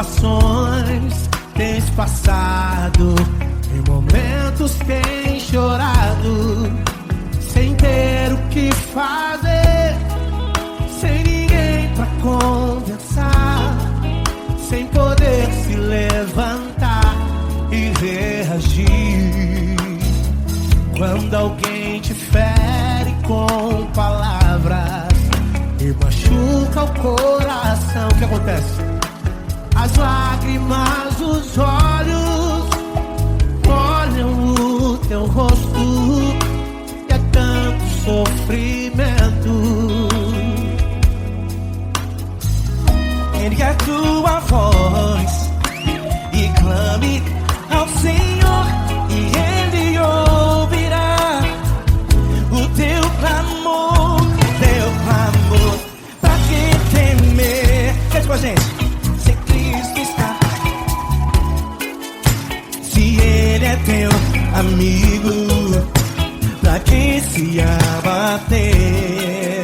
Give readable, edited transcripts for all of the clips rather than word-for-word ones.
situações tens passado, em momentos tens chorado, sem ter o que fazer, sem ninguém pra conversar, sem poder se levantar e reagir. Quando alguém te fere com palavras e machuca o coração, o que acontece? As lágrimas dos olhos molham o teu rosto, e é tanto sofrimento. Ergue a tua voz e clame ao Senhor, e Ele ouvirá o teu clamor, pra que temer? Cante com a gente. Se Cristo está, se Ele é teu amigo, pra que se abater?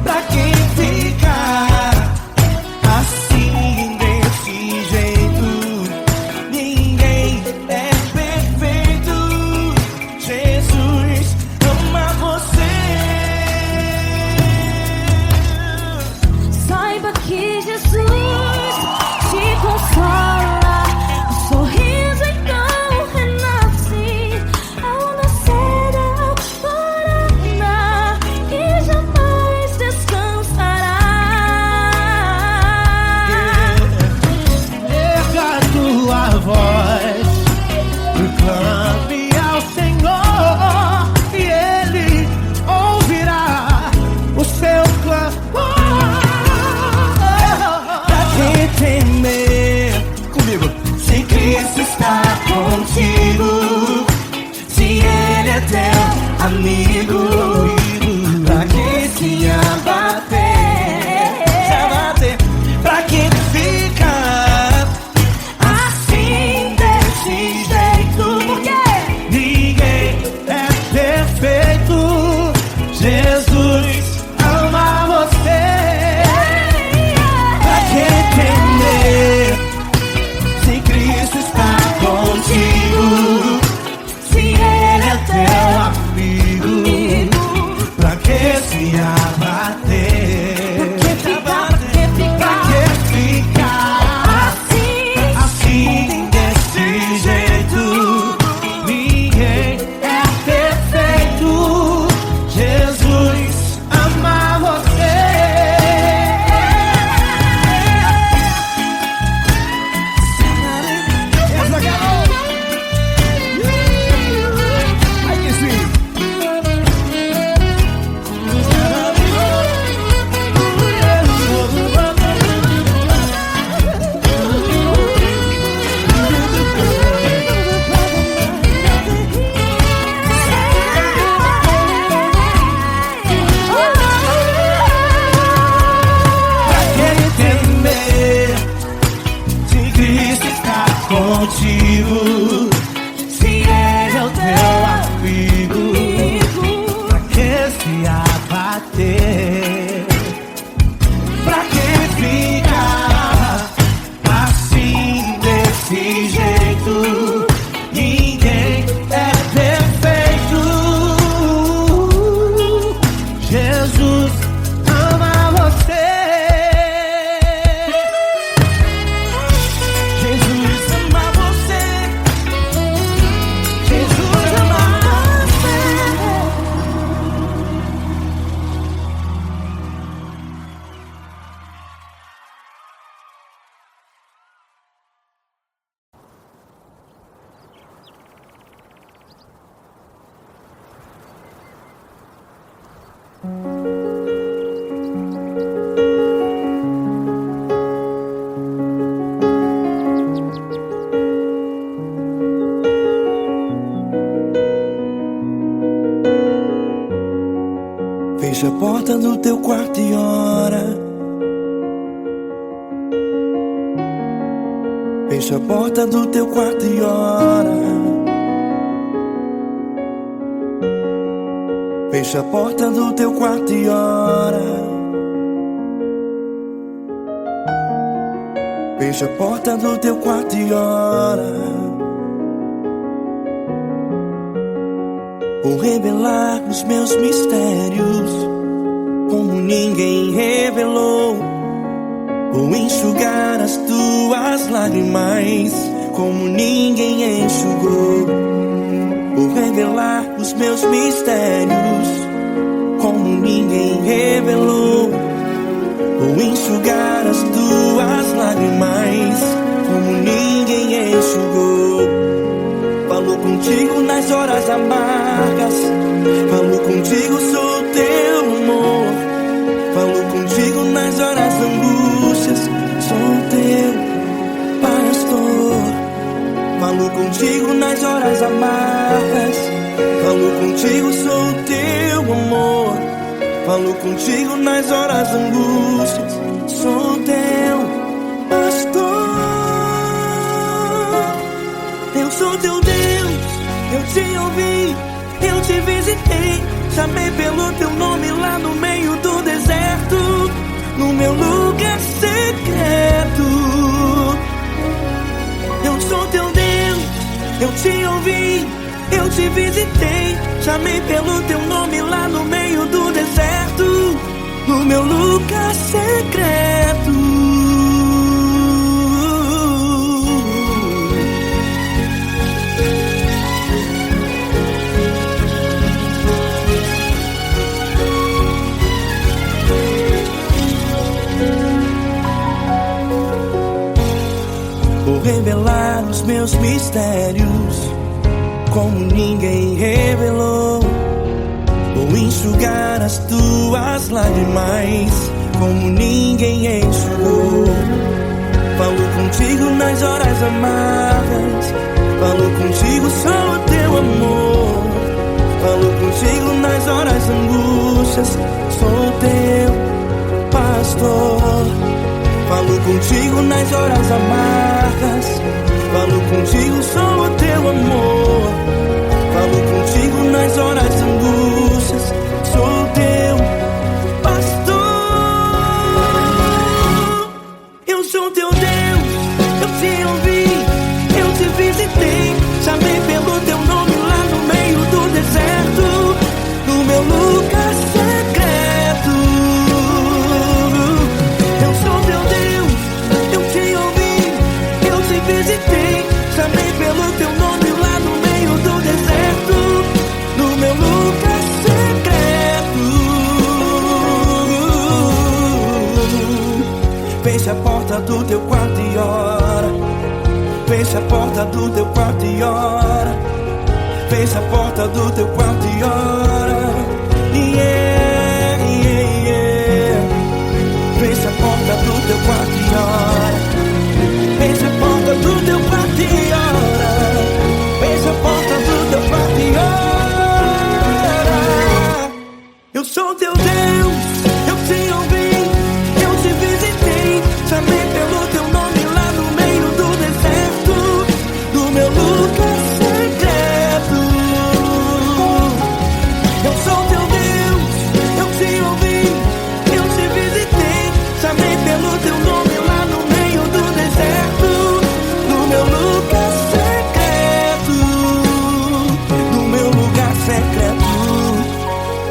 Pra que ficar assim desse jeito? Ninguém é perfeito. Jesus ama você. Saiba que Jesus te consola, o sorriso então renasce ao nascer da aurora e jamais descansará. Erga a tua voz e clame ao Senhor, e Ele ouvirá o seu clamor. Pra que temer? Comigo. Se Cristo está contigo, se Ele é teu amigo, pra que se abater? Pra que ficar assim desse jeito? Porque Ninguém é perfeito. Jesus ama você. Pra que temer? Se Cristo está contigo, se Ele é Teu amigo, pra que se abater? Pra que ficar assim desse jeito? Ninguém é perfeito. Jesus ama você. Ai que sim. Pra que temer? Se Cristo está contigo, se Ele é o teu amigo, pra que se abater? Pra que ficar assim desse jeito? Ninguém é perfeito. Jesus ama você. Jesus ama você. Jesus ama você. fecha a porta do teu quarto e ora. Fecha a porta do teu quarto e ora. Fecha a porta do teu quarto e ora. Fecha a porta do teu quarto e ora. Vou revelar os meus mistérios como ninguém revelou. Vou enxugar as tuas lágrimas como ninguém enxugou. Vou revelar os meus mistérios como ninguém revelou. Vou enxugar as tuas lágrimas como ninguém enxugou. Falo contigo nas horas amargas, falo contigo, sou teu amor. Falo contigo nas horas angústias, sou teu pastor. Falo contigo nas horas amargas, falo contigo, sou teu amor. Falo contigo nas horas angústias, sou teu pastor. Eu sou teu Deus, eu te ouvi, eu te visitei. Chamei pelo teu nome lá no meio do deserto, no meu lugar secreto. Eu sou teu Deus, eu te ouvi, eu te visitei. Chamei pelo teu nome lá no meio do deserto, no meu lugar secreto. Vou revelar os meus mistérios como ninguém revelou. Vou enxugar as tuas lágrimas como ninguém enxugou. Falo contigo nas horas amargas, falo contigo, sou o teu amor. Falo contigo nas horas angústias, sou teu pastor. Falo contigo nas horas amargas, falo contigo, sou o teu amor. Falo contigo nas horas angústias, sou teu pastor. Eu sou teu Deus, eu te ouvi, eu te visitei. Chamei pelo teu nome lá no meio do deserto, no meu lugar secreto. Eu sou teu Deus, eu te ouvi, eu te visitei. Chamei pelo teu nome lá no meio do deserto, no meu lugar secreto. Fecha a porta do teu quarto e ora. Fecha a porta do teu quarto e ora. Fecha a porta do teu quarto e ora. Yeah, yeah, yeah. Fecha a porta do teu quarto e ora. Fecha a porta do teu quarto e ora. Fecha a porta do teu quarto e ora. Eu sou teu Deus, eu te ouvi, eu te visitei. Chamei pelo teu nome lá no meio do deserto, no meu lugar secreto. Eu sou teu Deus, eu te ouvi, eu te visitei. Chamei pelo teu nome lá no meio do deserto, no meu lugar secreto, no meu lugar secreto.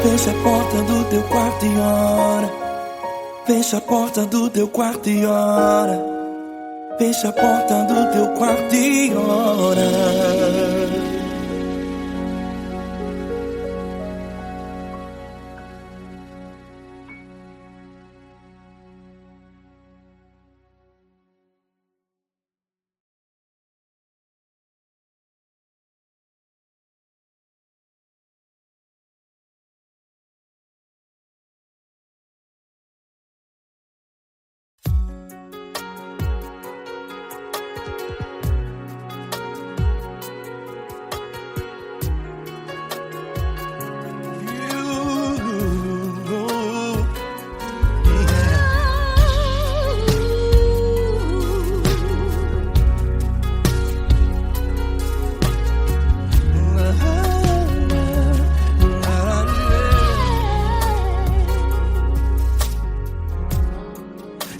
Fecha a porta do teu quarto e ora. Fecha a porta do teu quarto e ora. Fecha a porta do teu quarto e ora.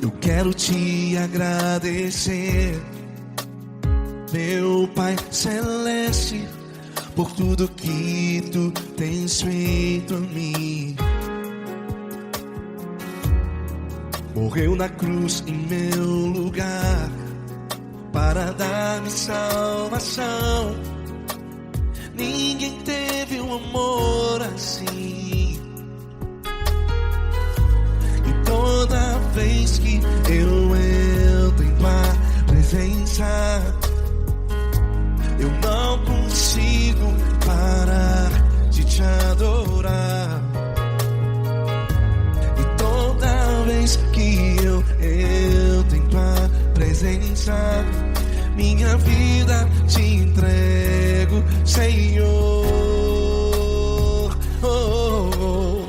Eu quero te agradecer, meu Pai Celeste, por tudo que tu tens feito a mim. Morreu na cruz em meu lugar para dar-me salvação. Ninguém teve um amor assim. E toda vez que eu entro em tua presença, eu não consigo parar de te adorar. E toda vez que eu entro em tua presença, minha vida te entrego, Senhor. Oh, oh, oh.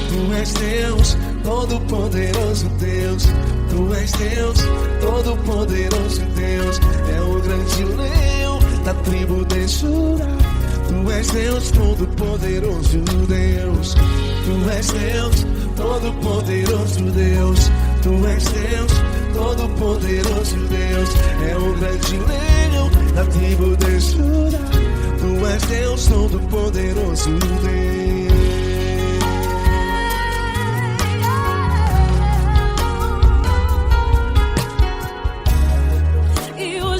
Tu és Deus, Todo-Poderoso Deus. Tu és Deus, Todo-Poderoso Deus. É o grande leão da tribo de Judá. Tu és Deus, Todo-Poderoso Deus. Tu és Deus, Todo-Poderoso Deus. Tu és Deus, Todo-Poderoso Deus. É o grande leão da tribo de Judá. Tu és Deus, Todo-Poderoso Deus.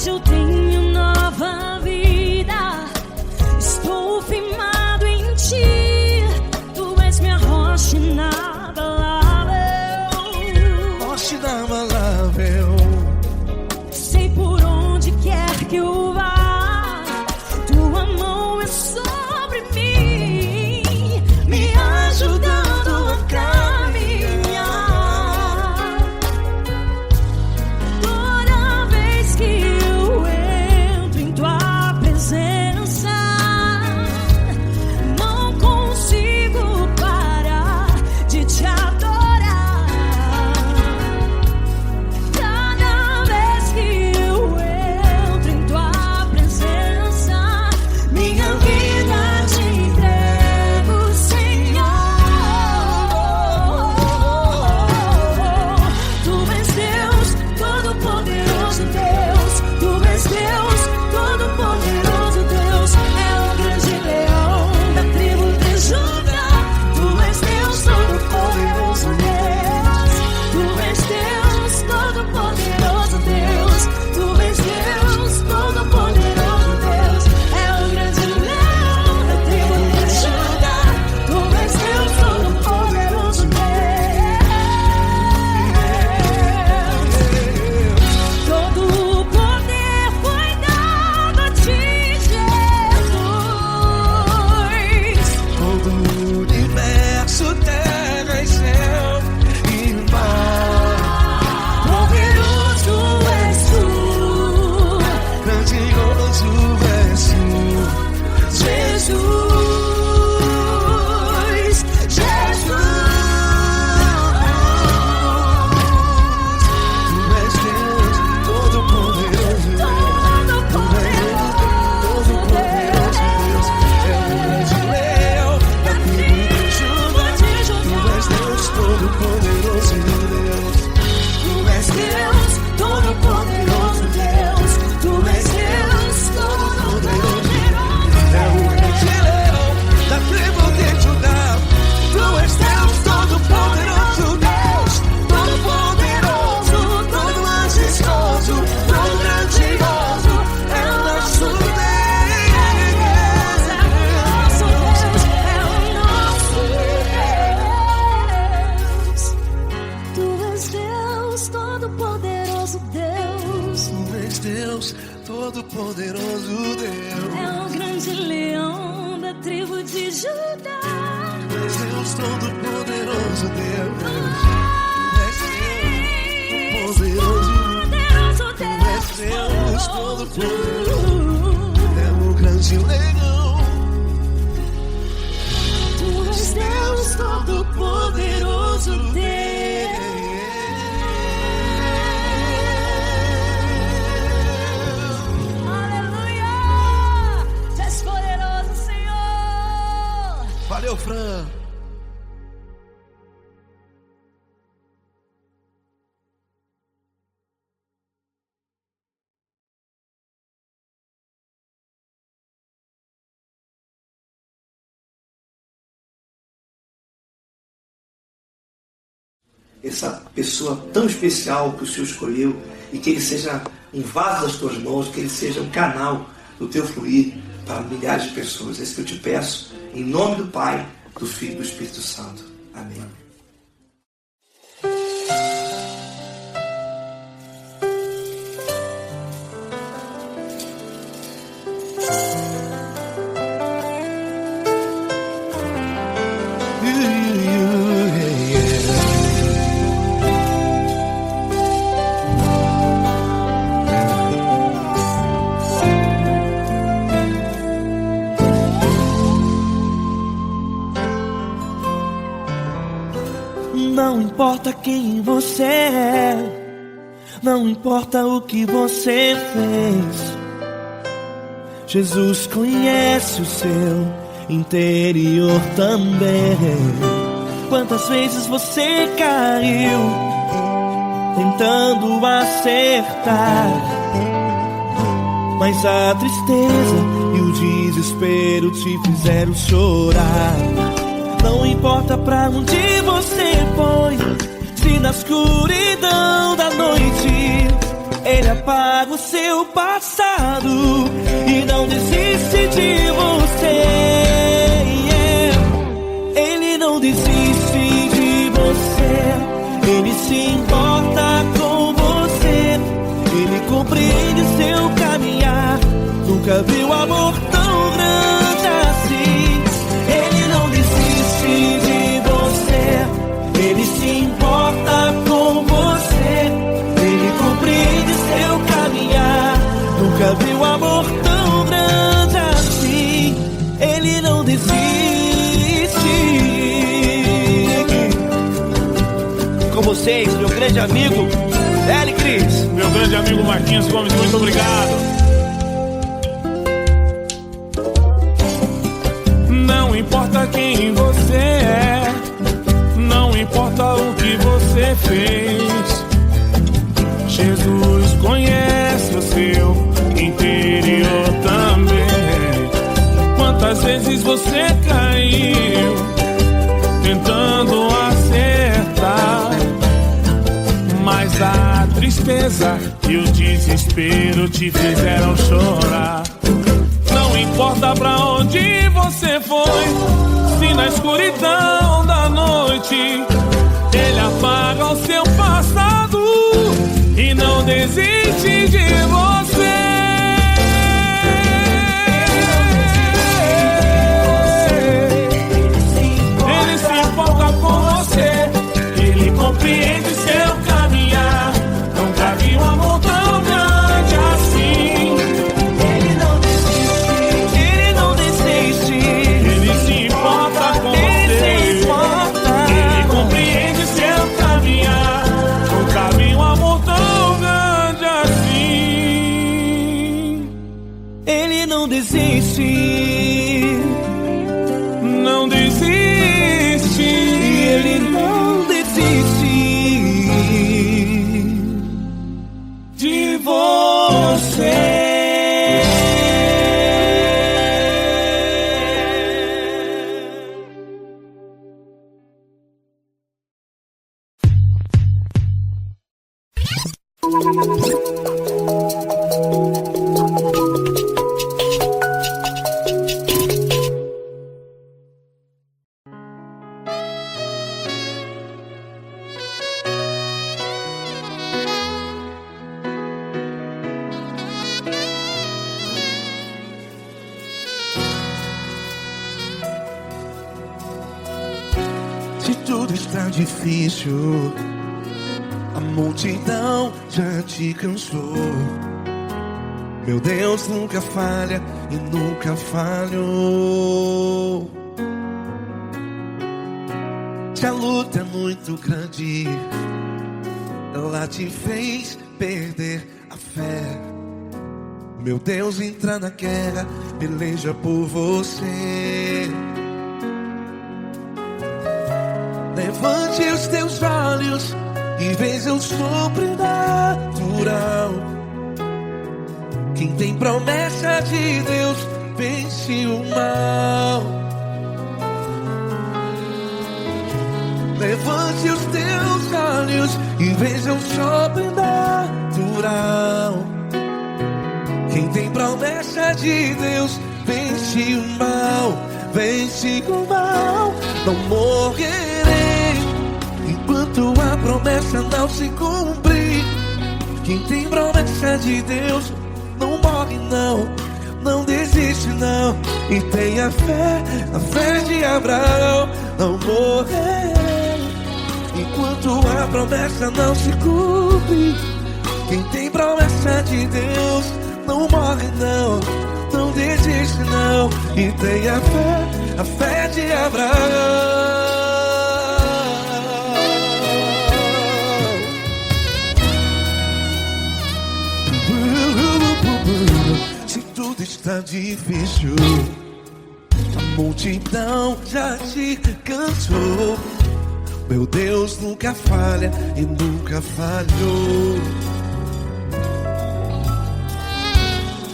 Eu tenho nova vida, estou firmado em ti. Tu és minha rocha inabalável, Rocha inabalável. sei por onde quer que eu vá, tua mão é sobre mim, me ajudando a caminhar. Toda vez que não consigo parar de te adorar. Cada vez que eu entro em tua presença, minha vida te entrego, Senhor. Tu és Deus, Todo-Poderoso Deus. Tu és Deus, Todo-Poderoso Deus. É o grande leão da tribo de Judá. Tu és Deus, Todo-Poderoso Deus. Tu és Deus, Todo-Poderoso Deus. Tu és Deus, Todo-Poderoso Deus. É o grande leão da tribo de Judá. Tu és Deus, Todo-Poderoso Deus. Todo o poder foi dado a ti, Jesus. Todo o universo, terra e céu e mar. Poderoso és tu, Grandioso és tu, Jesus. Jesus. Tu és Deus, Todo-Poderoso Deus. Todo-Poderoso Deus. É o grande leão da tribo de Judá. Tu és Deus, Todo-Poderoso Deus. Tu és Deus, Todo-Poderoso Deus. Tu és Deus, Todo-Poderoso É o grande leão da tribo de Judá. Tu és Deus, Todo-Poderoso Deus. Todo-Poderoso, todo majestoso, todo grandioso. É o nosso Deus. Tu és Deus, Todo-Poderoso Deus. Tu és Deus, Todo-Poderoso Deus. É o grande leão da tribo de Judá. Tu és Deus, Todo-Poderoso Deus. Tu és Deus, Todo-Poderoso. Tu és Deus, Todo-Poderoso. É o grande leão. Tu és Deus, Todo-Poderoso Deus. Aleluia! Tu és poderoso, Senhor. Valeu, Fran. essa pessoa tão especial que o Senhor escolheu, e que ele seja um vaso das tuas mãos, que ele seja um canal do teu fluir para milhares de pessoas. É isso que eu te peço, em nome do Pai, do Filho e do Espírito Santo. Amém. Não importa quem você é, não importa o que você fez, Jesus conhece o seu interior também. Quantas vezes você caiu tentando acertar, mas a tristeza e o desespero te fizeram chorar. Não importa pra onde você foi, se na escuridão da noite Ele apaga o seu passado e não desiste de você. Ele não desiste de você, Ele se importa com você, Ele compreende seu caminhar. Nunca viu amor tão grande assim. Ele não desiste de você, Ele se importa com você, Ele compreende seu caminhar. Nunca viu amor tão grande assim. Ele não desiste. Com vocês, meu grande amigo L. Cris. Meu grande amigo Marquinhos Gomes, muito obrigado. Não importa quem você é, não importa o que você fez, Jesus conhece o seu interior também. Quantas vezes você caiu tentando acertar, mas a tristeza e o desespero te fizeram chorar. Não importa pra onde você foi, se na escuridão da noite Ele apaga o seu passado e não desiste de você. Ele se importa com você, Ele compreende seu caminhar. Nunca vi um amor tão grande assim. Ele não desiste, Ele não desiste. Ele se importa com você, Ele compreende seu caminhar. Nunca vi um amor tão grande assim. Ele não desiste, não desiste. Ele não desiste De você. Se tudo está difícil, a multidão já te cansou. Meu Deus nunca falha e nunca falhou. Se a luta é muito grande, ela te fez perder a fé. Meu Deus entra na guerra, peleja por você. Levante os teus olhos e veja o sobrenatural. Quem tem promessa de Deus vence o mal. Levante os teus olhos e veja o sobrenatural. Quem tem promessa de Deus vence o mal, vence o mal. Não morrerei enquanto a promessa não se cumprir. Quem tem promessa de Deus não morre não, não desiste não. E tenha fé, a fé de Abraão. Não morrerei enquanto a promessa não se cumpre. Quem tem promessa de Deus não morre não, não desiste não. E tenha fé, a fé de Abraão. Se tudo está difícil, a multidão já te cansou. Meu Deus nunca falha e nunca falhou.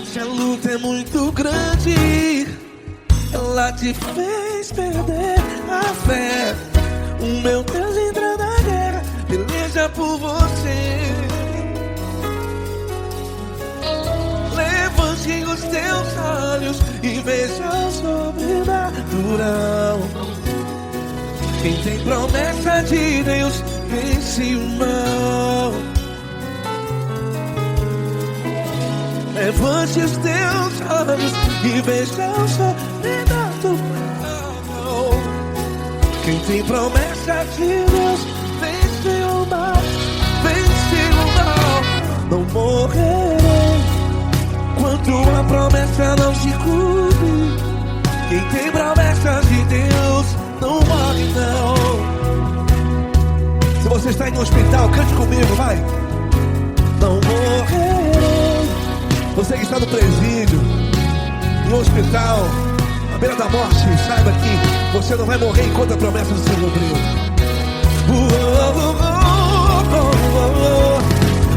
Se a luta é muito grande, ela te fez perder a fé. O meu Deus entra na guerra, peleja por você. Levante os teus olhos e veja o sobrenatural. Quem tem promessa de Deus vence o mal. Levante os teus olhos e veja o sobrenatural. Quem tem promessa de Deus vence o mal, vence o mal. Não morrerei enquanto a promessa não se cumpre. Quem tem promessa de Deus não morre não. Se você está em um hospital, cante comigo, vai. Não morrerei. Você que está no presídio, em um hospital, à beira da morte, saiba que você não vai morrer enquanto a promessa não se cumpriu.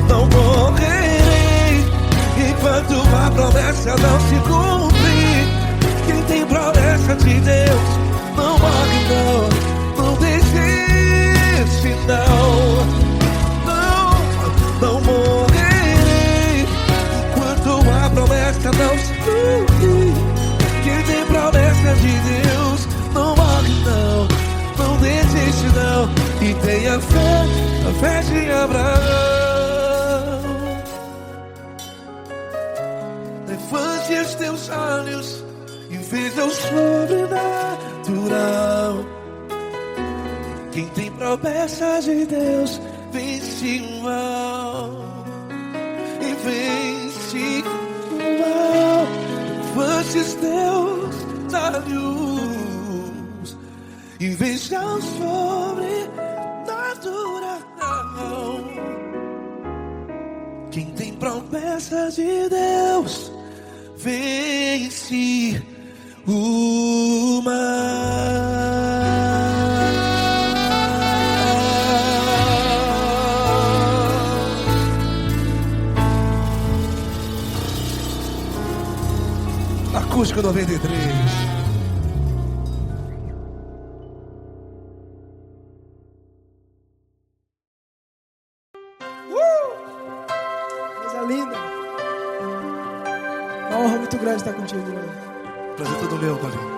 Não morrerei enquanto a promessa não se cumprir. Quem tem promessa de Deus não morre não, não desiste não. Não morrerei enquanto a promessa não se cumprir. Quem tem promessa de Deus não morre não, não desiste não. E tenha fé, a fé de Abraão. Levante os teus olhos e veja o sobrenatural. Quem tem promessa de Deus vence o mal, e vence o mal. Levante os teus olhos e veja o sobrenatural. Quem tem promessa de Deus vence o mal. Acústico 93. Coisa linda. Uma honra muito grande estar contigo, Lula. Prazer todo meu, Paulinho.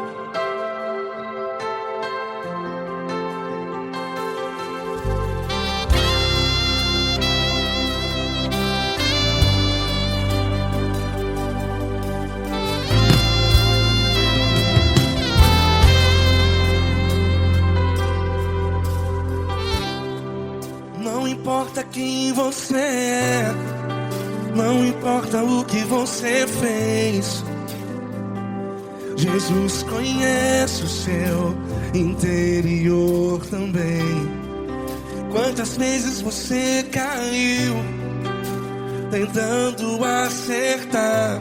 Não importa quem você é, não importa o que você fez, Jesus conhece o seu interior também. Quantas vezes você caiu tentando acertar,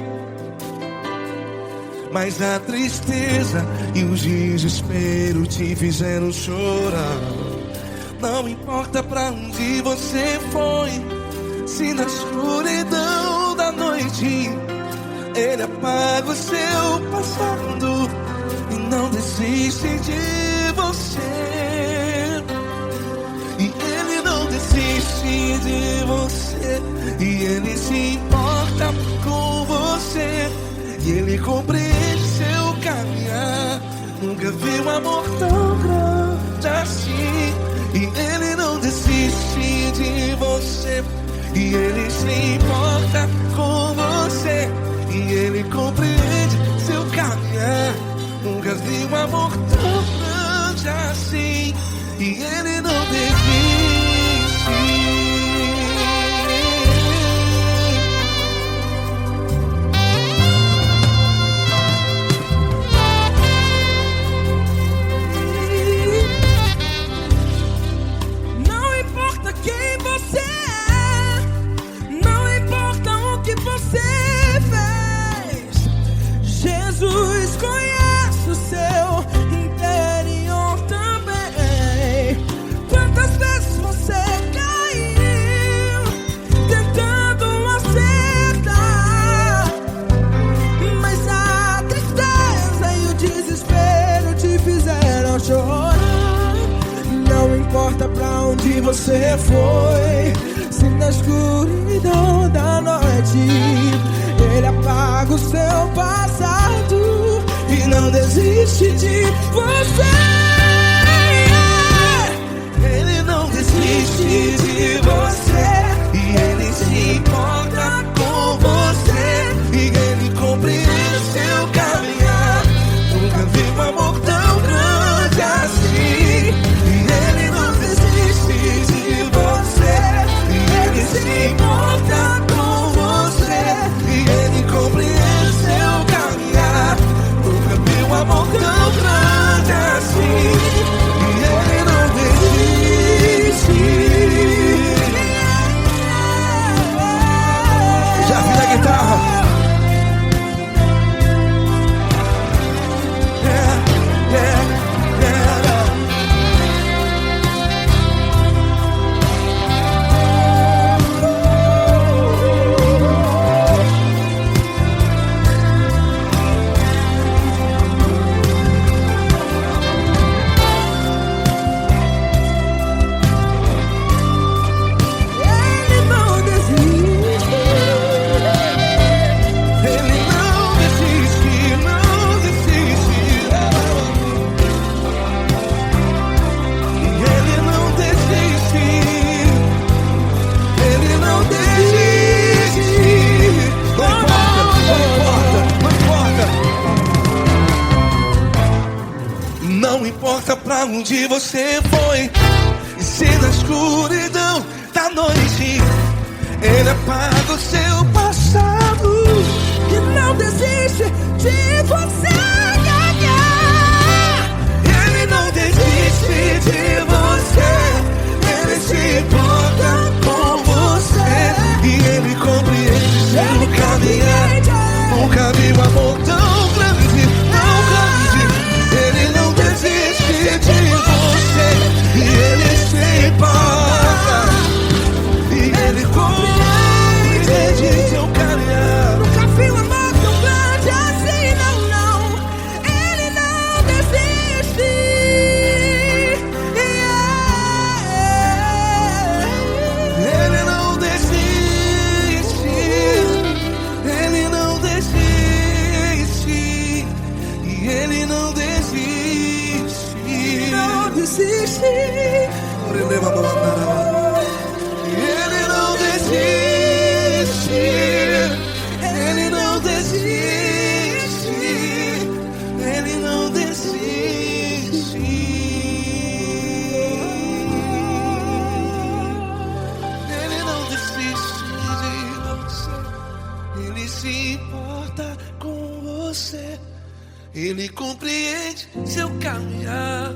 mas a tristeza e o desespero te fizeram chorar. Não importa pra onde você foi, se na escuridão da noite Ele apaga o seu passado e não desiste de você. desiste de você. E Ele se importa com você. E Ele compreende seu caminhar. Nunca vi um amor tão grande assim. E Ele não desiste de você. E Ele se importa com você. E Ele compreende seu caminhar. Nunca vi um amor tão grande assim. E Ele não desiste. Não importa quem você é, não importa o que você fez, Jesus conhece o seu interior também. Quantas vezes você caiu tentando acertar, mas a tristeza e o desespero te fizeram chorar. Não importa pra onde você foi, se na escuridão da noite Ele apaga o seu passado e não desiste de você. Ele não desiste de você. E Ele se importa com você. E Ele compreende seu caminhar. Nunca vi um amor tão grande assim. E Ele não desiste de você. E Ele se importa com você. E Ele compreende seu caminhar. Nunca vi um amor tão grande assim. E Ele não desiste. Já vi na guitarra. Ele não desiste. Ele não desiste, não desiste. E Ele não desiste. Ele não desiste. Não importa pra onde você foi, e se na escuridão da noite Ele apaga o seu passado. E não desiste de você. Ele não desiste de você. Ele se importa com você. E Ele compreende seu caminhar. Nunca vi um amor tão grande, tão grande. Ele não desiste de você. E Ele se importa. E Ele compreende seu caminhar. Nunca vi um amor tão grande assim, não, não. Ele não desiste. Ele não desiste. Ele não desiste. E Ele não desiste. Não desiste. Ele não desiste. Ele não desiste. Ele não desiste. Ele não desiste de você. Ele se importa com você. Ele compreende seu caminhar.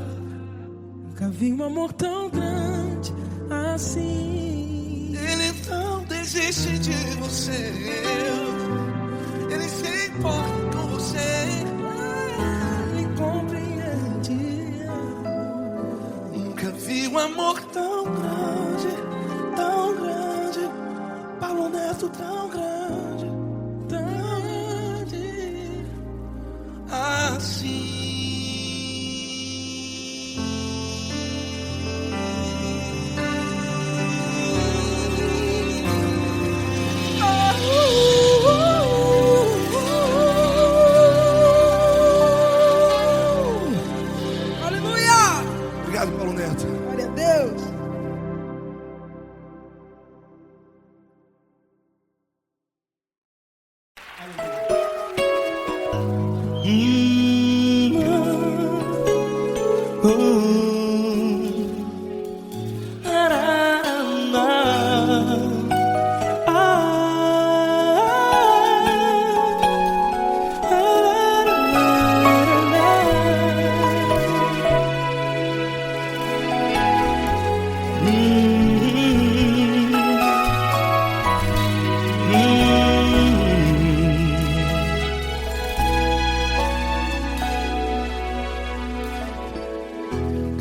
Nunca vi um amor tão grande assim. Ele não desiste de você. Ele se importa com você. Ele compreende. Nunca vi um amor tão grande, tão grande. Paulo Neto tão grande, tão grande assim.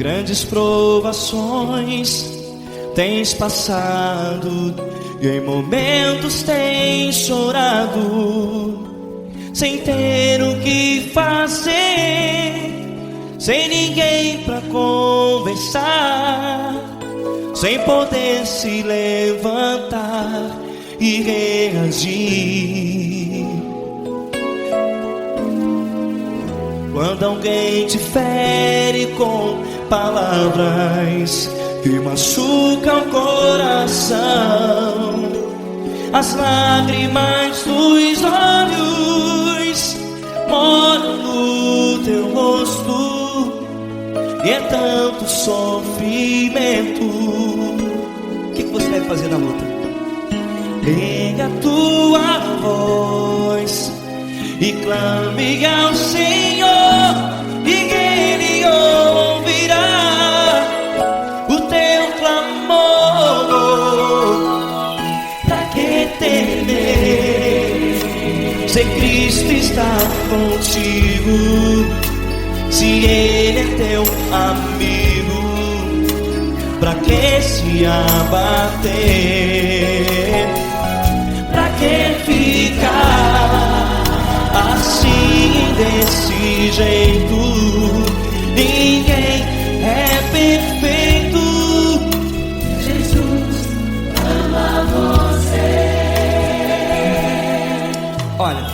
grandes provações tens passado, e em momentos tens chorado, sem ter o que fazer, sem ninguém pra conversar, sem poder se levantar e reagir. Quando alguém te fere com palavras que machucam o coração, as lágrimas dos olhos moram no teu rosto, e é tanto sofrimento. O que você deve fazer na luta? Pega a tua voz e clame ao Senhor, e Ele ouvirá o teu clamor. Pra que temer, se Cristo está contigo, se Ele é teu amigo? Pra que se abater? Pra que ficar assim, desse jeito? Ninguém é perfeito. Jesus ama você. Olha,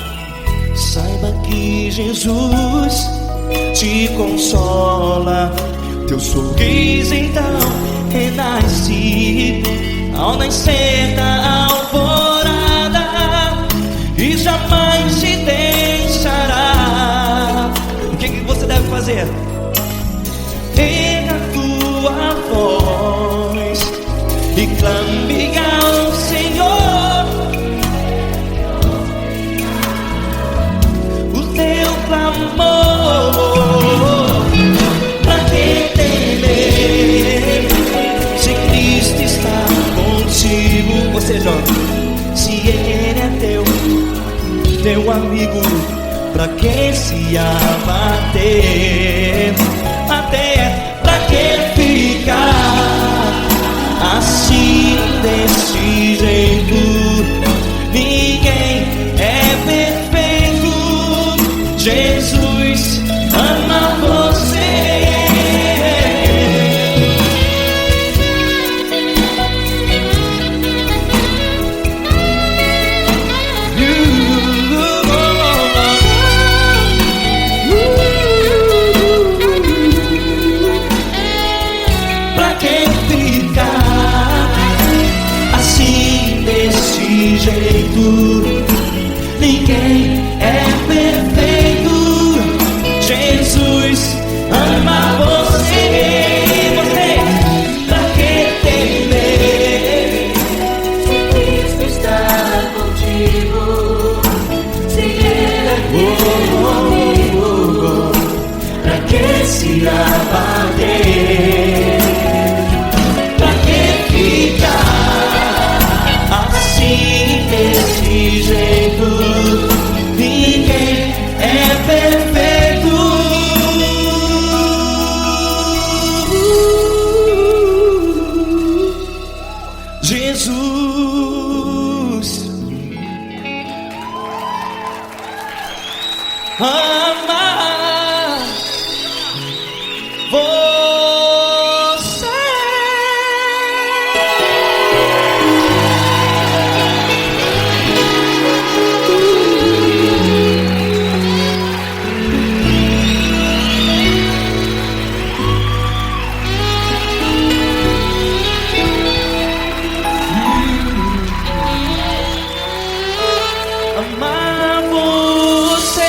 saiba que Jesus te consola, teu sorriso então renasce ao nascer da alvorada, e jamais te deixará. O que você deve fazer? Erga a tua voz e clame ao Senhor, o teu clamor. Pra que temer, se Cristo está contigo? Você joga. Se Ele é teu amigo, pra que se abater? Até pra que ficar assim, desse jeito? Ninguém é perfeito. Jesus ama você. Pra que ficar assim, desse jeito? Ninguém é perfeito. Jesus ama você. Pra que temer, Se Cristo está contigo, se Ele é teu amigo, pra que se abater? Pra que ficar assim, desse jeito? Ninguém é perfeito. Jesus ama você. Amar você.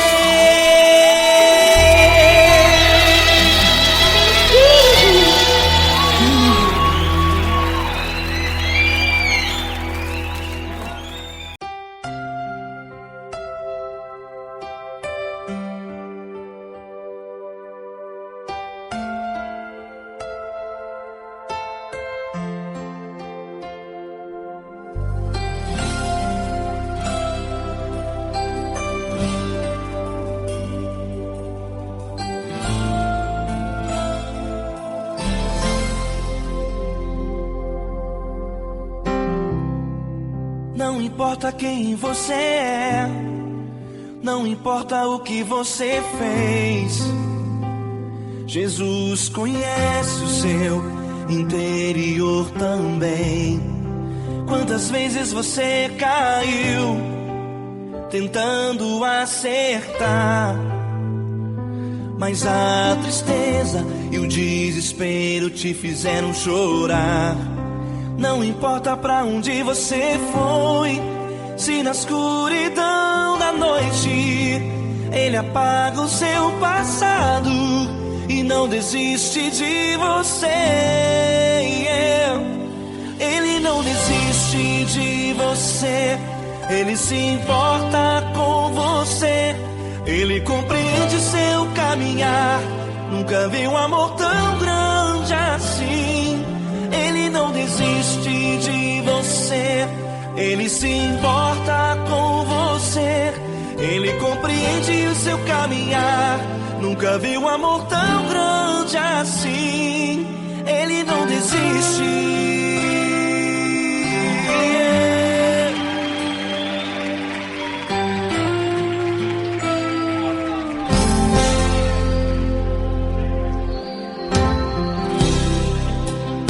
Não importa quem você é, não importa o que você fez, Jesus conhece o seu interior também. Quantas vezes você caiu tentando acertar, mas a tristeza e o desespero te fizeram chorar. Não importa pra onde você foi, se na escuridão da noite Ele apaga o seu passado e não desiste de você. Ele não desiste de você, Ele se importa com você, Ele compreende seu caminhar. Nunca vi um amor tão grande assim. Ele não desiste de você, Ele se importa com você, Ele compreende o seu caminhar. Nunca vi um amor tão grande assim. Ele não desiste.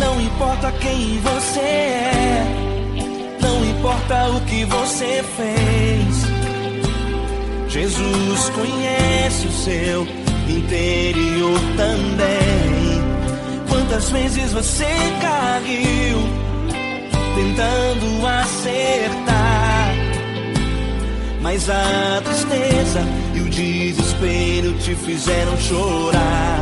Não importa quem você é, não importa o que você fez, Jesus conhece o seu interior também. Quantas vezes você caiu tentando acertar, mas a tristeza e o desespero te fizeram chorar.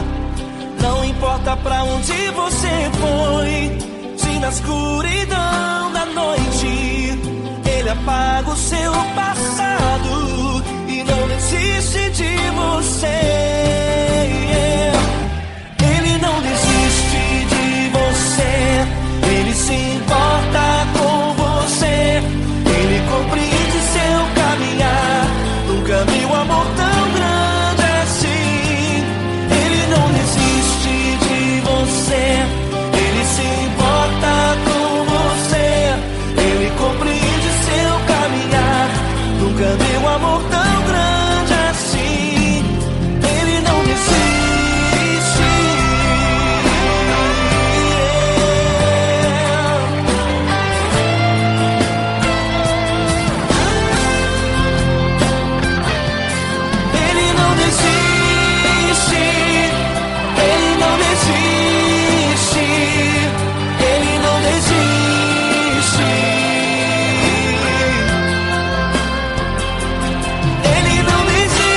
Não importa pra onde você foi, se na escuridão da noite Ele apaga o seu passado e não desiste de você. Ele não desiste de você, Ele se importa com você, Ele compreende seu caminhar. Nunca vi um amor tão grande assim. Ele não desiste de você, Ele se importa com você, Ele compreende seu caminhar. Nunca vi um amor tão grande assim. Ele não desiste. Ele não desiste. Ele não desiste. Ele não desiste. Ele não desiste.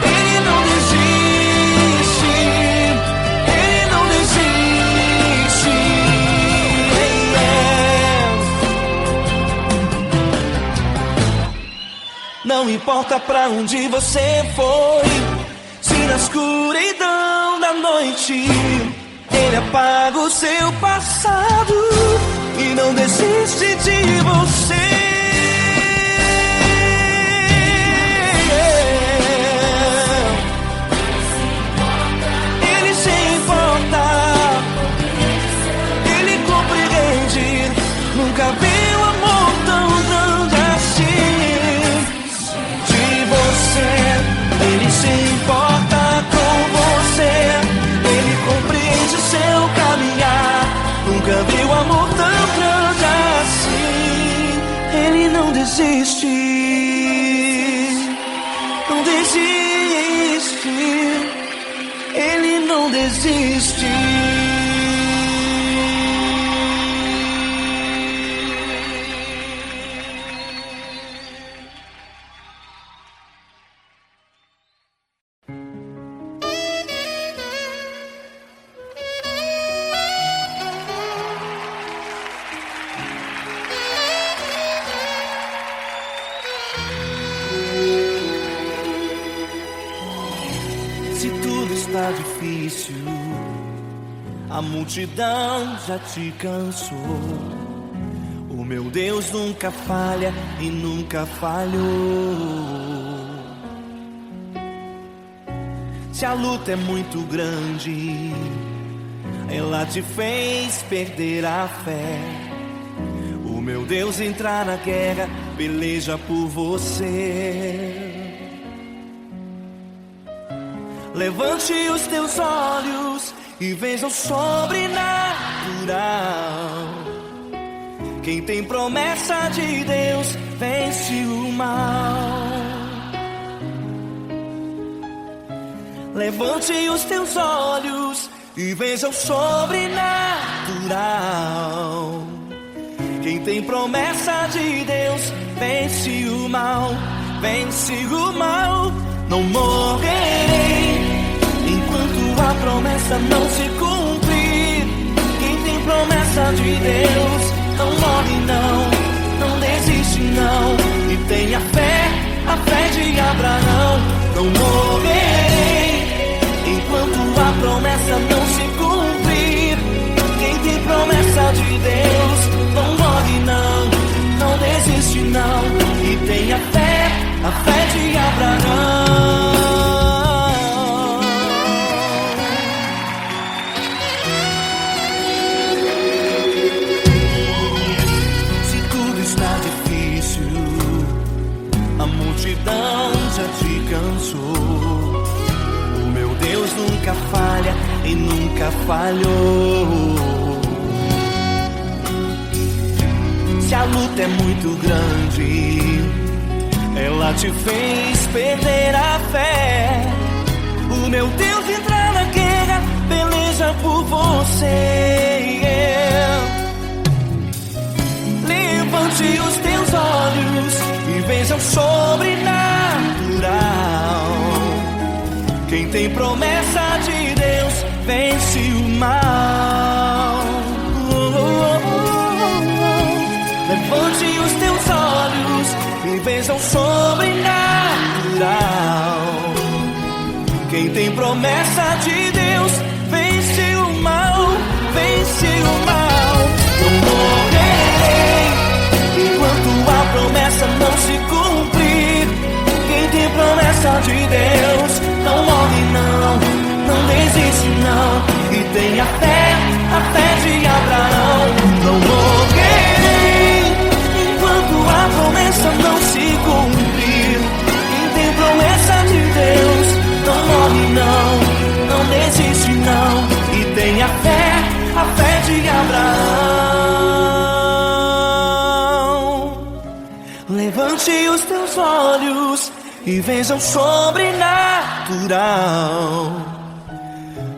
Ele não desiste. Ele não desiste. Não importa pra onde você foi, se na escuridão da noite Ele apaga o seu passado e não desiste de você. Ele se importa, Ele compreende. Nunca vi um amor tão grande assim. De você, Ele se importa com você, Ele compreende seu caminhar. Nunca vi um amor tão grande assim. Ele não desiste, não desiste. Ele não desiste. Se tudo está difícil, a multidão já te cansou. O meu Deus nunca falha e nunca falhou. Se a luta é muito grande, ela te fez perder a fé. O meu Deus entrar na guerra, peleja por você. Levante os teus olhos e veja o sobrenatural. Quem tem promessa de Deus vence o mal. Levante os teus olhos e veja o sobrenatural. Quem tem promessa de Deus vence o mal, vence o mal. Não morrerei enquanto a promessa não se cumprir. Quem tem promessa de Deus não morre não, não desiste não. E tenha fé, a fé de Abraão. Não morrerei enquanto a promessa não se cumprir. Quem tem promessa de Deus não morre não, não desiste não. E tenha fé, a fé de Abraão. Se tudo está difícil, a multidão já te cansou. O meu Deus nunca falha e nunca falhou. Se a luta é muito grande, ela te fez perder a fé. O meu Deus entra na guerra, peleja por você. Levante os teus olhos e veja o sobrenatural. Quem tem promessa de Deus vence o mal. Levante os teus olhos e veja o sobrenatural. Quem tem promessa de Deus vence o mal, vence o mal. Não morrerei enquanto a promessa não se cumprir. Quem tem promessa de Deus não morre não, não desiste não. E tenha fé, a fé de Abraão. Não morrerei enquanto a promessa não se cumprir. Quem tem promessa de Deus não morre não, não desiste não. E tenha fé, a fé de Abraão. Levante os teus olhos e veja o sobrenatural.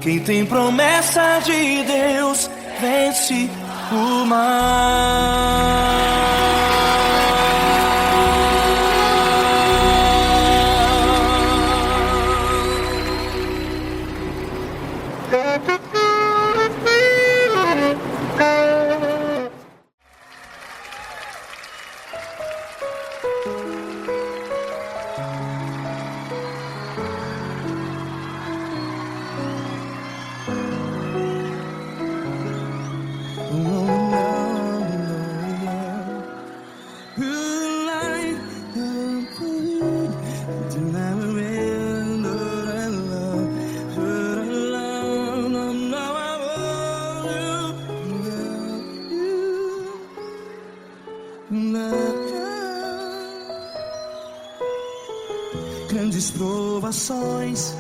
Quem tem promessa de Deus vence o mal. Grandes provações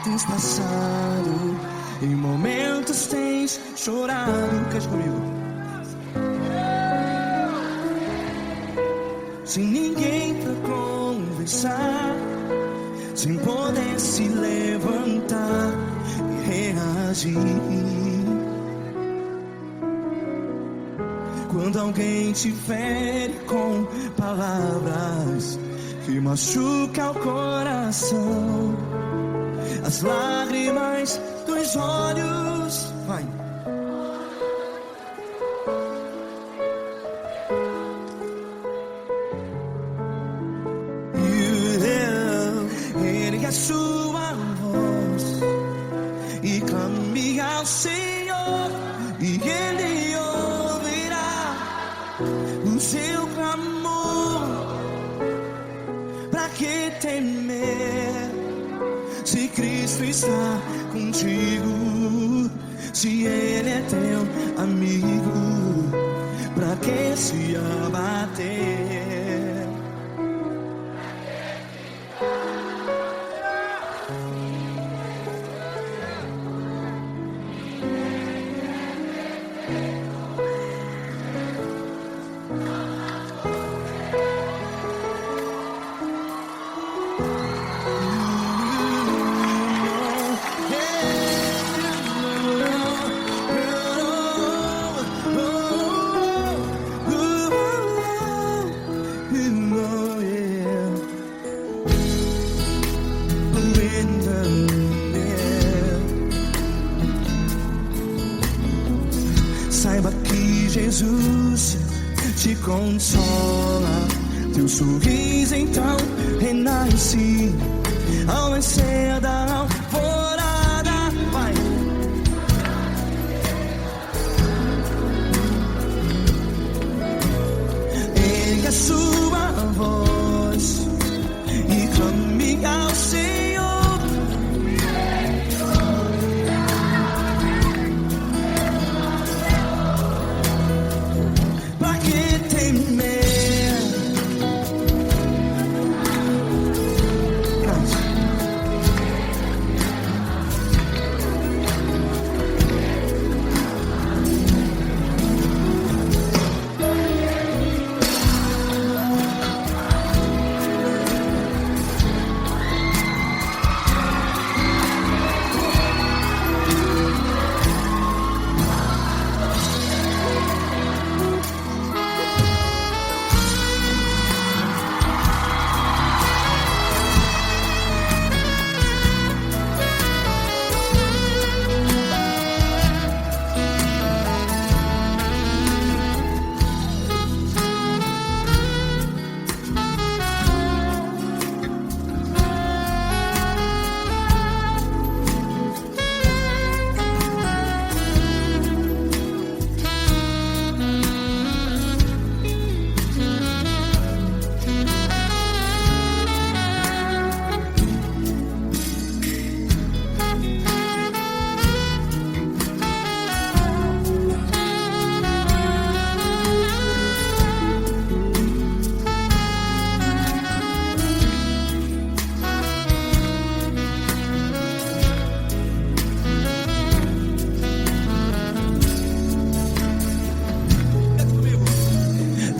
tens passado, em momentos tens chorado. Cante comigo. Sem ninguém pra conversar, sem poder se levantar e reagir. Quando alguém te fere com palavras que machuca o coração, as lágrimas dos olhos, vai. Ergue a sua voz e clame ao Senhor, e Ele ouvirá o seu clamor. Pra que temer, se Cristo está contigo, se Ele é teu amigo? pra que se abater? Saiba que Jesus te consola, teu sorriso então renasce ao nascer da alvorada. Vai. Ergue a sua voz e clame ao Senhor. Pra que temer?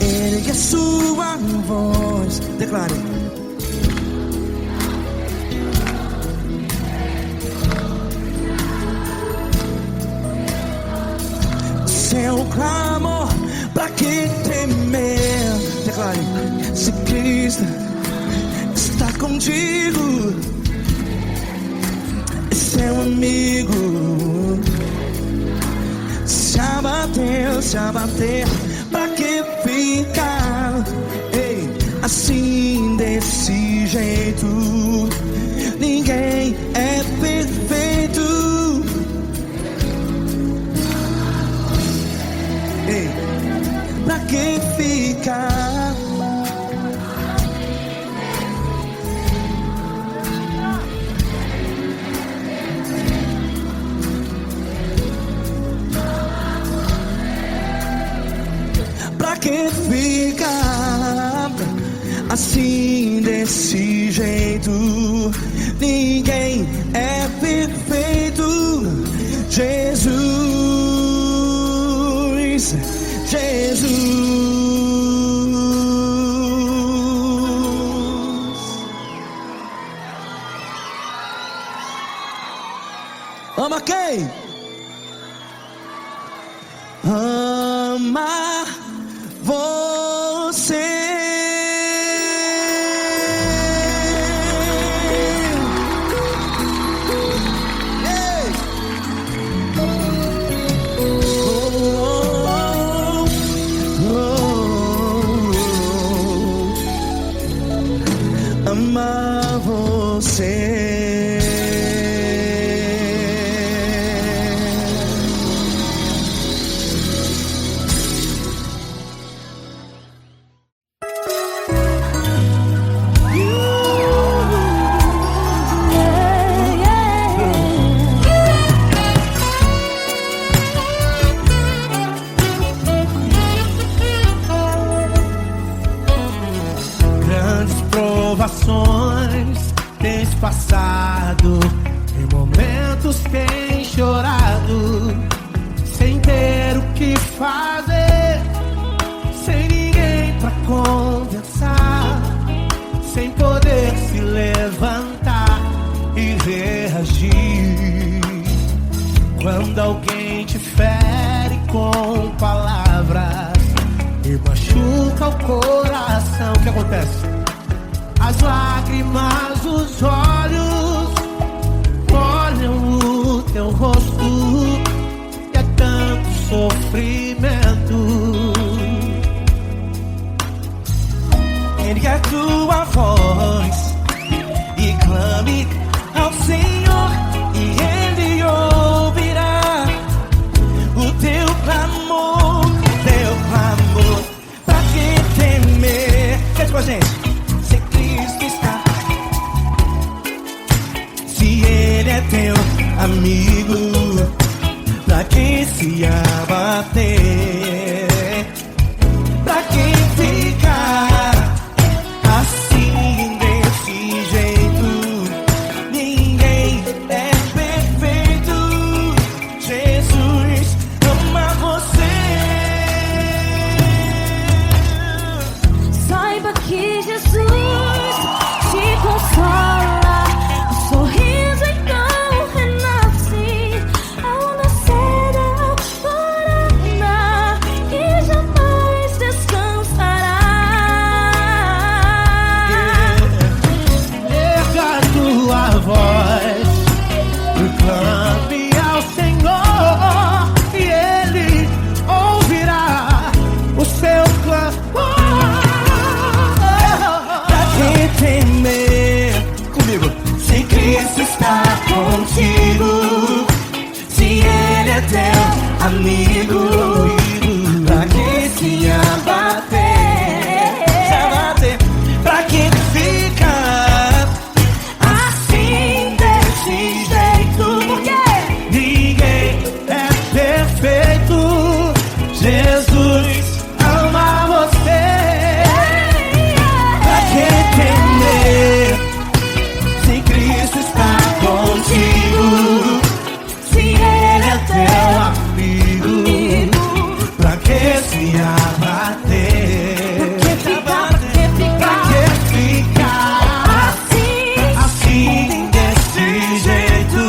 Ergue a sua voz, declare. Seu clamor, pra que temer? Declare. Se Cristo está contigo, é seu amigo. Se abater, pra que ficar? Ei, assim desse jeito, ninguém é perfeito. Ei, pra que ficar? Pra que ficar assim desse jeito? Ninguém é perfeito. Jesus, Jesus. Ama quem? Ama você. Ama você. situações tens passado, em momentos tens chorado, sem ter o que fazer, sem ninguém pra conversar, sem poder se levantar e reagir. Quando alguém te fere com palavras e machuca o coração, o que acontece? As lágrimas dos olhos molham o teu rosto e é tanto sofrimento. Ergue a tua voz e clame ao Senhor, e Ele ouvirá o teu clamor, pra que temer? Cante com a gente. Se Cristo está, se Ele é teu amigo, pra que se abater? Pra que ficar assim desse jeito? Ninguém é perfeito. Jesus ama você. Saiba que Jesus te consola, o sorriso então renasce ao nascer da alvorada e jamais descansará. Erga a tua voz e clame ao Senhor, e Ele ouvirá o seu clamor. Pra que temer? Comigo. Se Cristo está contigo, se Ele é teu amigo, pra que se abater? Se abater. Pra que ficar assim desse jeito? Porque Ninguém é perfeito. Jesus ama você. Pra que temer? Se Cristo está contigo, se Ele é Teu amigo, pra que se abater? Pra que ficar assim desse jeito?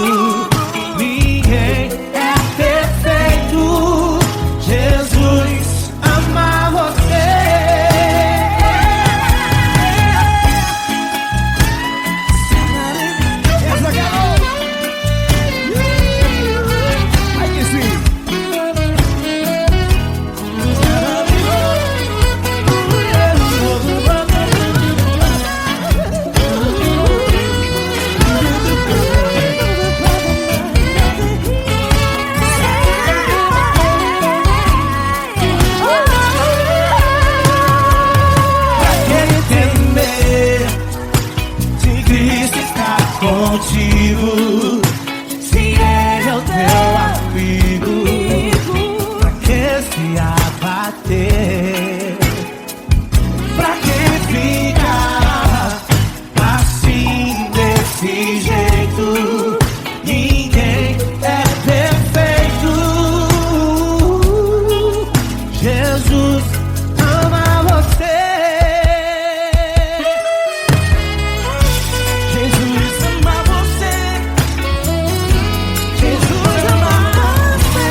Ninguém é perfeito. Jesus ama você. Aí que sim. Pra que temer? Se Cristo está contigo, se Ele é o teu amigo, pra que se abater? Pra que ficar assim desse jeito? Ninguém é perfeito. Jesus ama você. Jesus ama você. Jesus ama você.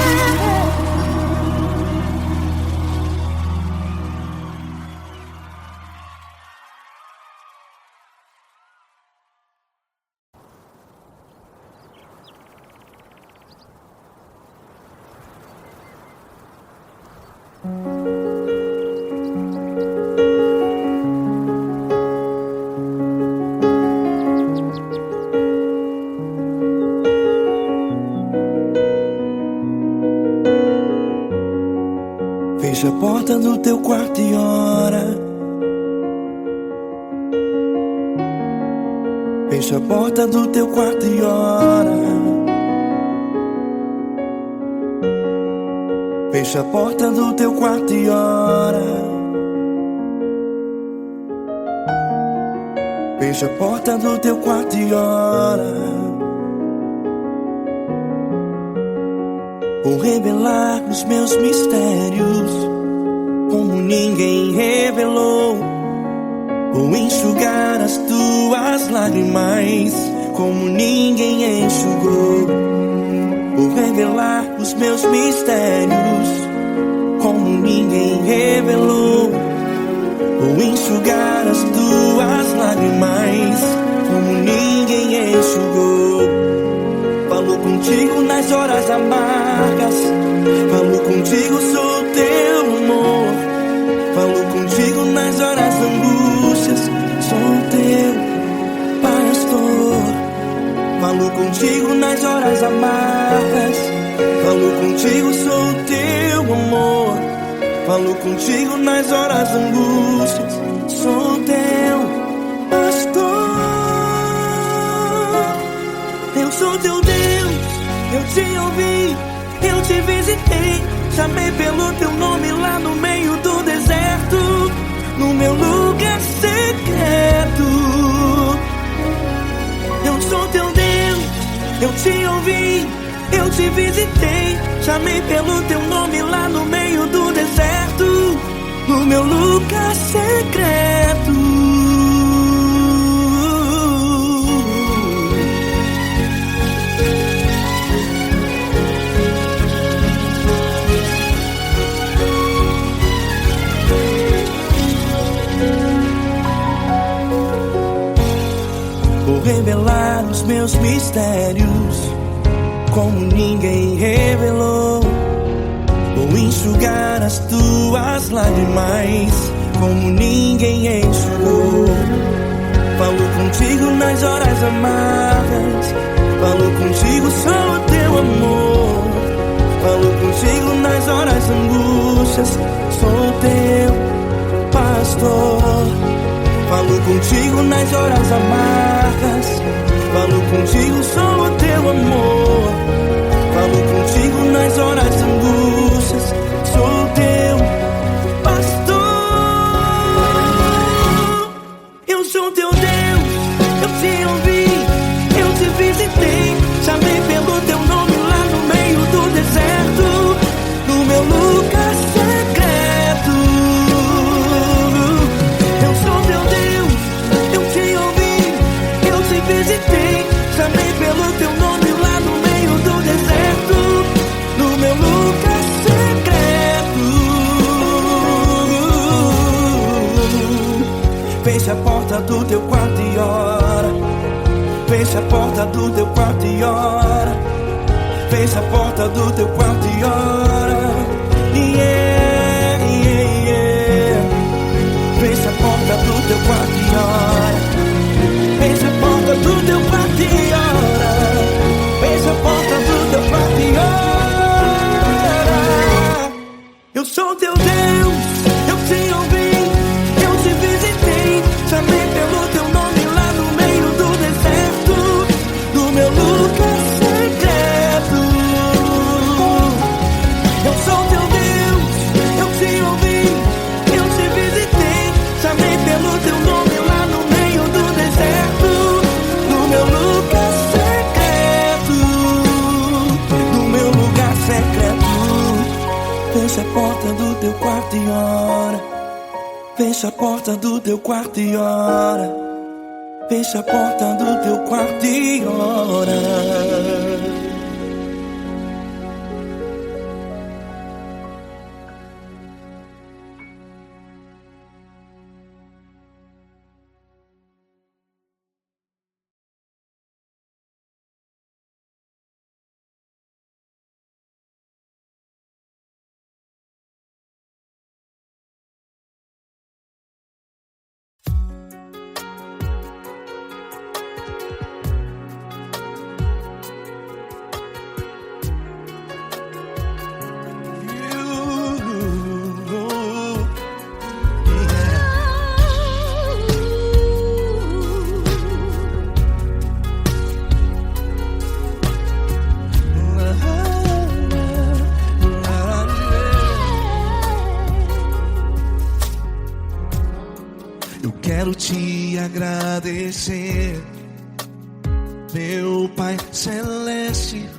fecha a porta do teu quarto e ora. Fecha a porta do teu quarto e ora. Fecha a porta do teu quarto e ora. Fecha a porta do teu quarto e ora. Vou revelar os meus mistérios como ninguém revelou. Vou enxugar as tuas lágrimas como ninguém enxugou. Vou revelar os meus mistérios como ninguém revelou. Vou enxugar as tuas lágrimas como ninguém enxugou. Falo contigo nas horas amargas, falo contigo, sou teu amor. Falo contigo nas horas angústias, sou teu pastor. Falo contigo nas horas amargas, falo contigo, sou teu amor. Falo contigo nas horas angústias, sou teu pastor. Eu sou teu Deus, eu te ouvi, eu te visitei. Chamei pelo teu nome lá no meio do deserto, no meu lugar secreto. Eu sou teu Deus, eu te ouvi, eu te visitei. Chamei pelo teu nome lá no meio do deserto, no meu lugar secreto. Vou revelar os meus mistérios como ninguém revelou. Vou enxugar as tuas lágrimas como ninguém enxugou. Falo contigo nas horas amargas, falo contigo, sou o teu amor. Falo contigo nas horas angústias, sou teu pastor. Falo contigo nas horas amargas, falo contigo, sou o teu amor. Falo contigo nas horas angústias, sou teu pastor. Eu sou teu Deus, eu te ouvi, eu te visitei. Chamei pelo teu nome lá no meio do deserto, no meu lugar secreto. Eu sou teu Deus, eu te ouvi, eu te visitei. Chamei pelo teu nome lá no meio do deserto, no meu lugar secreto. Fecha a porta do teu quarto e ora. Fecha a porta do teu quarto e ora. Fecha a porta do teu quarto e ora. Yeah, yeah, yeah. Fecha a porta do teu quarto e ora. Fecha a porta do teu quarto e ora. Fecha a porta do teu quarto e ora. Eu sou teu Deus, eu te ouvi, eu te visitei. Chamei pelo teu nome lá no meio do deserto, no meu lugar secreto. Eu sou teu Deus, eu te ouvi, eu te visitei. Chamei pelo teu nome lá no meio do deserto, no meu lugar secreto, no meu lugar secreto. Fecha a porta do teu quarto e ora. Fecha a porta do teu quarto e ora. Fecha a porta do teu quarto e ora. Eu quero te agradecer, meu Pai Celeste,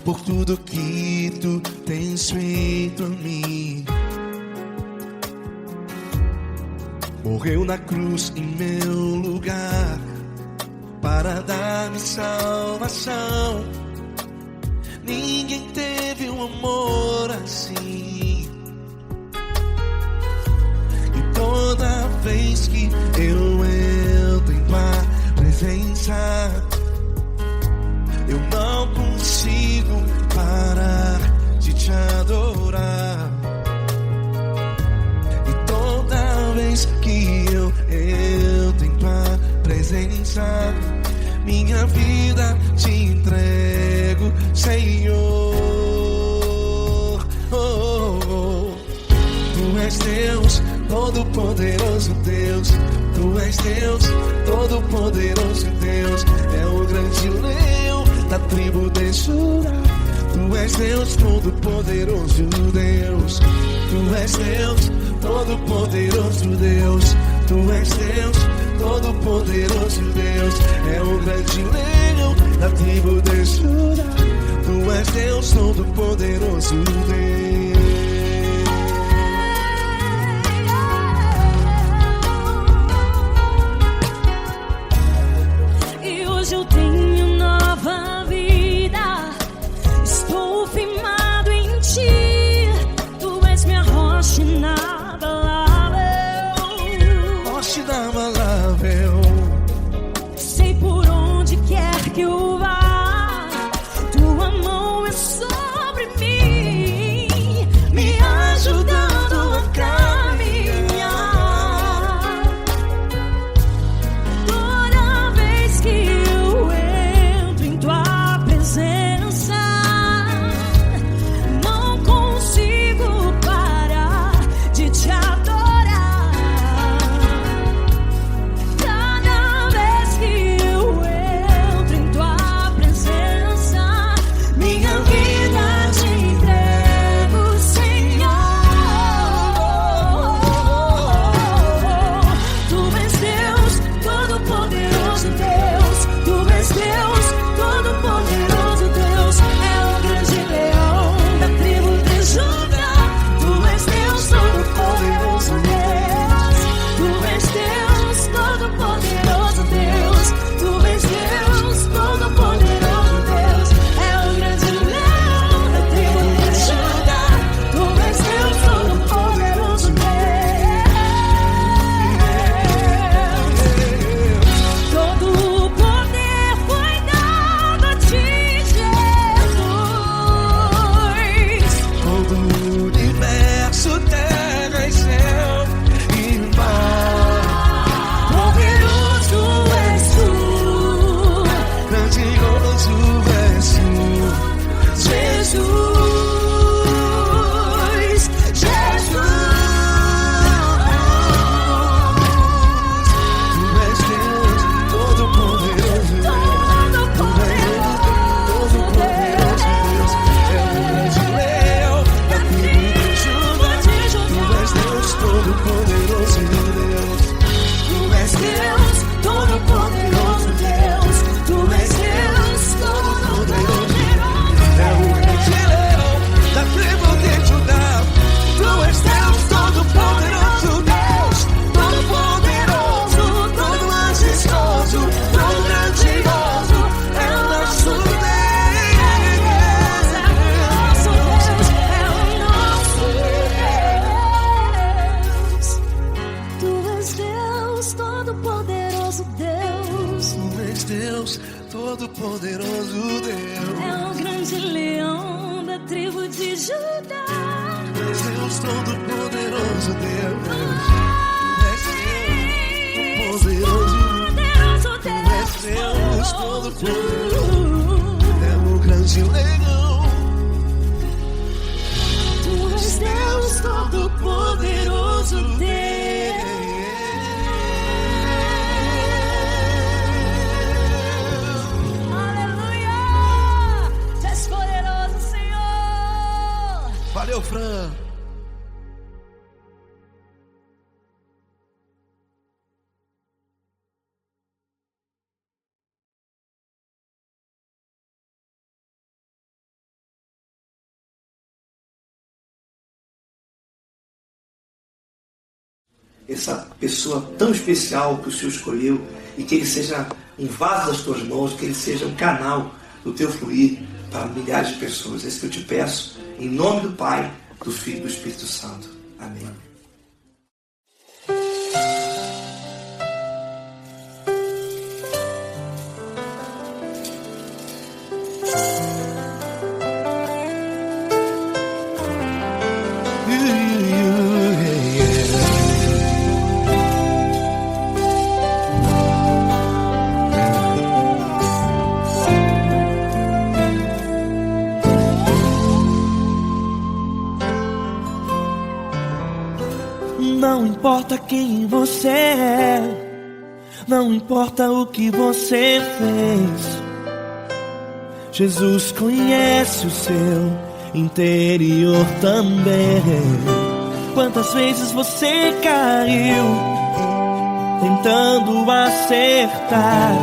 por tudo que tu tens feito a mim. Morreu na cruz em meu lugar para dar-me salvação. Ninguém teve um amor assim. E toda vez que eu entro em tua presença, eu não consigo parar de te adorar. E toda vez que eu entro em tua presença, minha vida te entrego, Senhor. Oh, oh, oh. Tu és Deus, Todo-Poderoso Deus. Tu és Deus, Todo-Poderoso Deus. É o grande leão da tribo de Judá. Tu és Deus, Todo-Poderoso Deus. Tu és Deus, Todo-Poderoso Deus. Tu és Deus, Todo-Poderoso Deus. É o grande leão da tribo de Judá. Tu és Deus, Todo-Poderoso Deus. E hoje eu tenho nova vida. Estou firmado em ti. Tu és minha rocha inabalável. Rocha inabalável. Sei por onde quer que eu vá, tua mão é sobre mim, me ajudando a caminhar. Toda vez que eu entro em tua presença, não consigo parar de te adorar. Cada vez que eu entro em tua presença, minha vida te entrego, Senhor. Tu és Deus, Todo-Poderoso Deus. Tu és Deus, Todo-Poderoso Deus. É o grande leão da tribo de Judá. Tu és Deus, Todo-Poderoso Deus. Tu és Deus, Todo-Poderoso Deus. Tu és Deus, Todo-Poderoso Deus. É o grande leão da tribo de Judá. Tu és Deus, Todo-Poderoso Deus. Todo o poder foi dado a ti, Jesus. Todo o universo, terra e céu e mar. Poderoso és tu, Grandioso és tu, Jesus. Jesus. Tu és Deus, Todo-Poderoso Deus. Todo-Poderoso Deus. É o grande leão da tribo de Judá. Tu és Deus, Todo-Poderoso Deus. Tu és Deus, Todo-Poderoso Deus. Tu és Deus, Todo-Poderoso É o grande leão da tribo de Judá. Tu és Deus, Todo-Poderoso Deus. Todo-Poderoso, todo majestoso, todo grandioso. É o nosso Deus. Tu és Deus, Todo-Poderoso Deus. Tu és Deus, Todo-Poderoso Deus. É o grande leão da tribo de Judá. Tu és Deus, Todo-Poderoso Deus. Tu és Deus, Todo-Poderoso. Poderoso Tu és Deus, Deus. Todo-Poderoso. É o grande leão. Tu és Deus, Todo-Poderoso Deus. Aleluia! Tu és poderoso, Senhor. Valeu, Fran. essa pessoa tão especial que o Senhor escolheu e que ele seja um vaso das tuas mãos, que ele seja um canal do teu fluir para milhares de pessoas. É isso que eu te peço, em nome do Pai, do Filho e do Espírito Santo. Amém. Não importa quem você é, não importa o que você fez, Jesus conhece o seu interior também. Quantas vezes você caiu tentando acertar,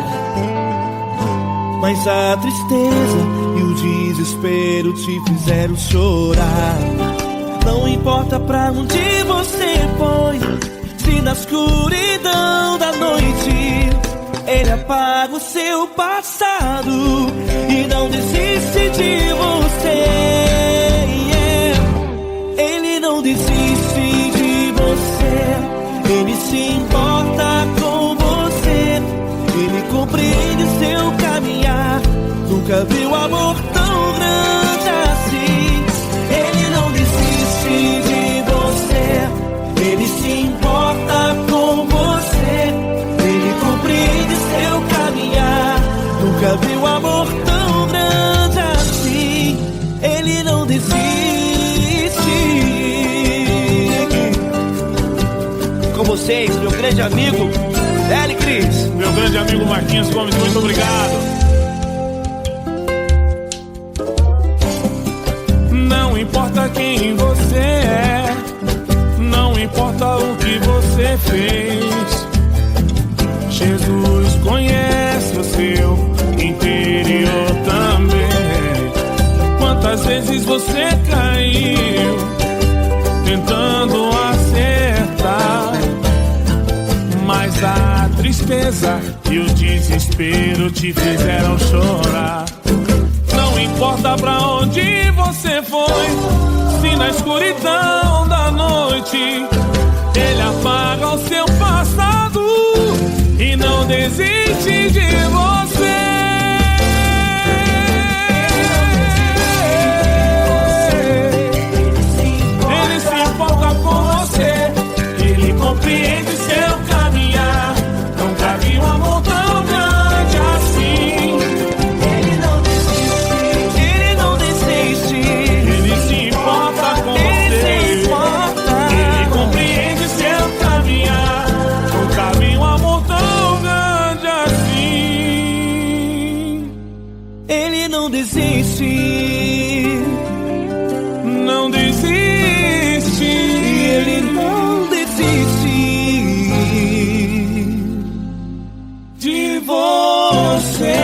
mas a tristeza e o desespero te fizeram chorar. Não importa pra onde você foi, se na escuridão da noite Ele apaga o seu passado e não desiste de você. Ele não desiste de você, Ele se importa com você, Ele compreende seu caminhar. Nunca viu amor tão grande assim. Ele não desiste de você, Ele se importa com você, Ele compreende seu caminhar. Nunca viu amor tão grande assim. Ele não desiste. Com vocês, meu grande amigo L. Cris. Meu grande amigo Marquinhos Gomes, muito obrigado. Não importa quem você é, não importa o que você fez, Jesus conhece o seu interior também. Quantas vezes você caiu tentando acertar, mas a tristeza e o desespero te fizeram chorar. Não importa pra onde você foi, se na escuridão da noite Ele apaga o seu passado e não desiste de você. Ele se importa com você, Ele compreende seu caminhar. Nunca vi um amor tão grande assim. Ele não desiste, Ele não desiste. Ele se importa com você, Ele compreende seu caminhar. Nunca vi um amor tão grande assim. Ele não desiste, não desiste. Ele não desiste De você.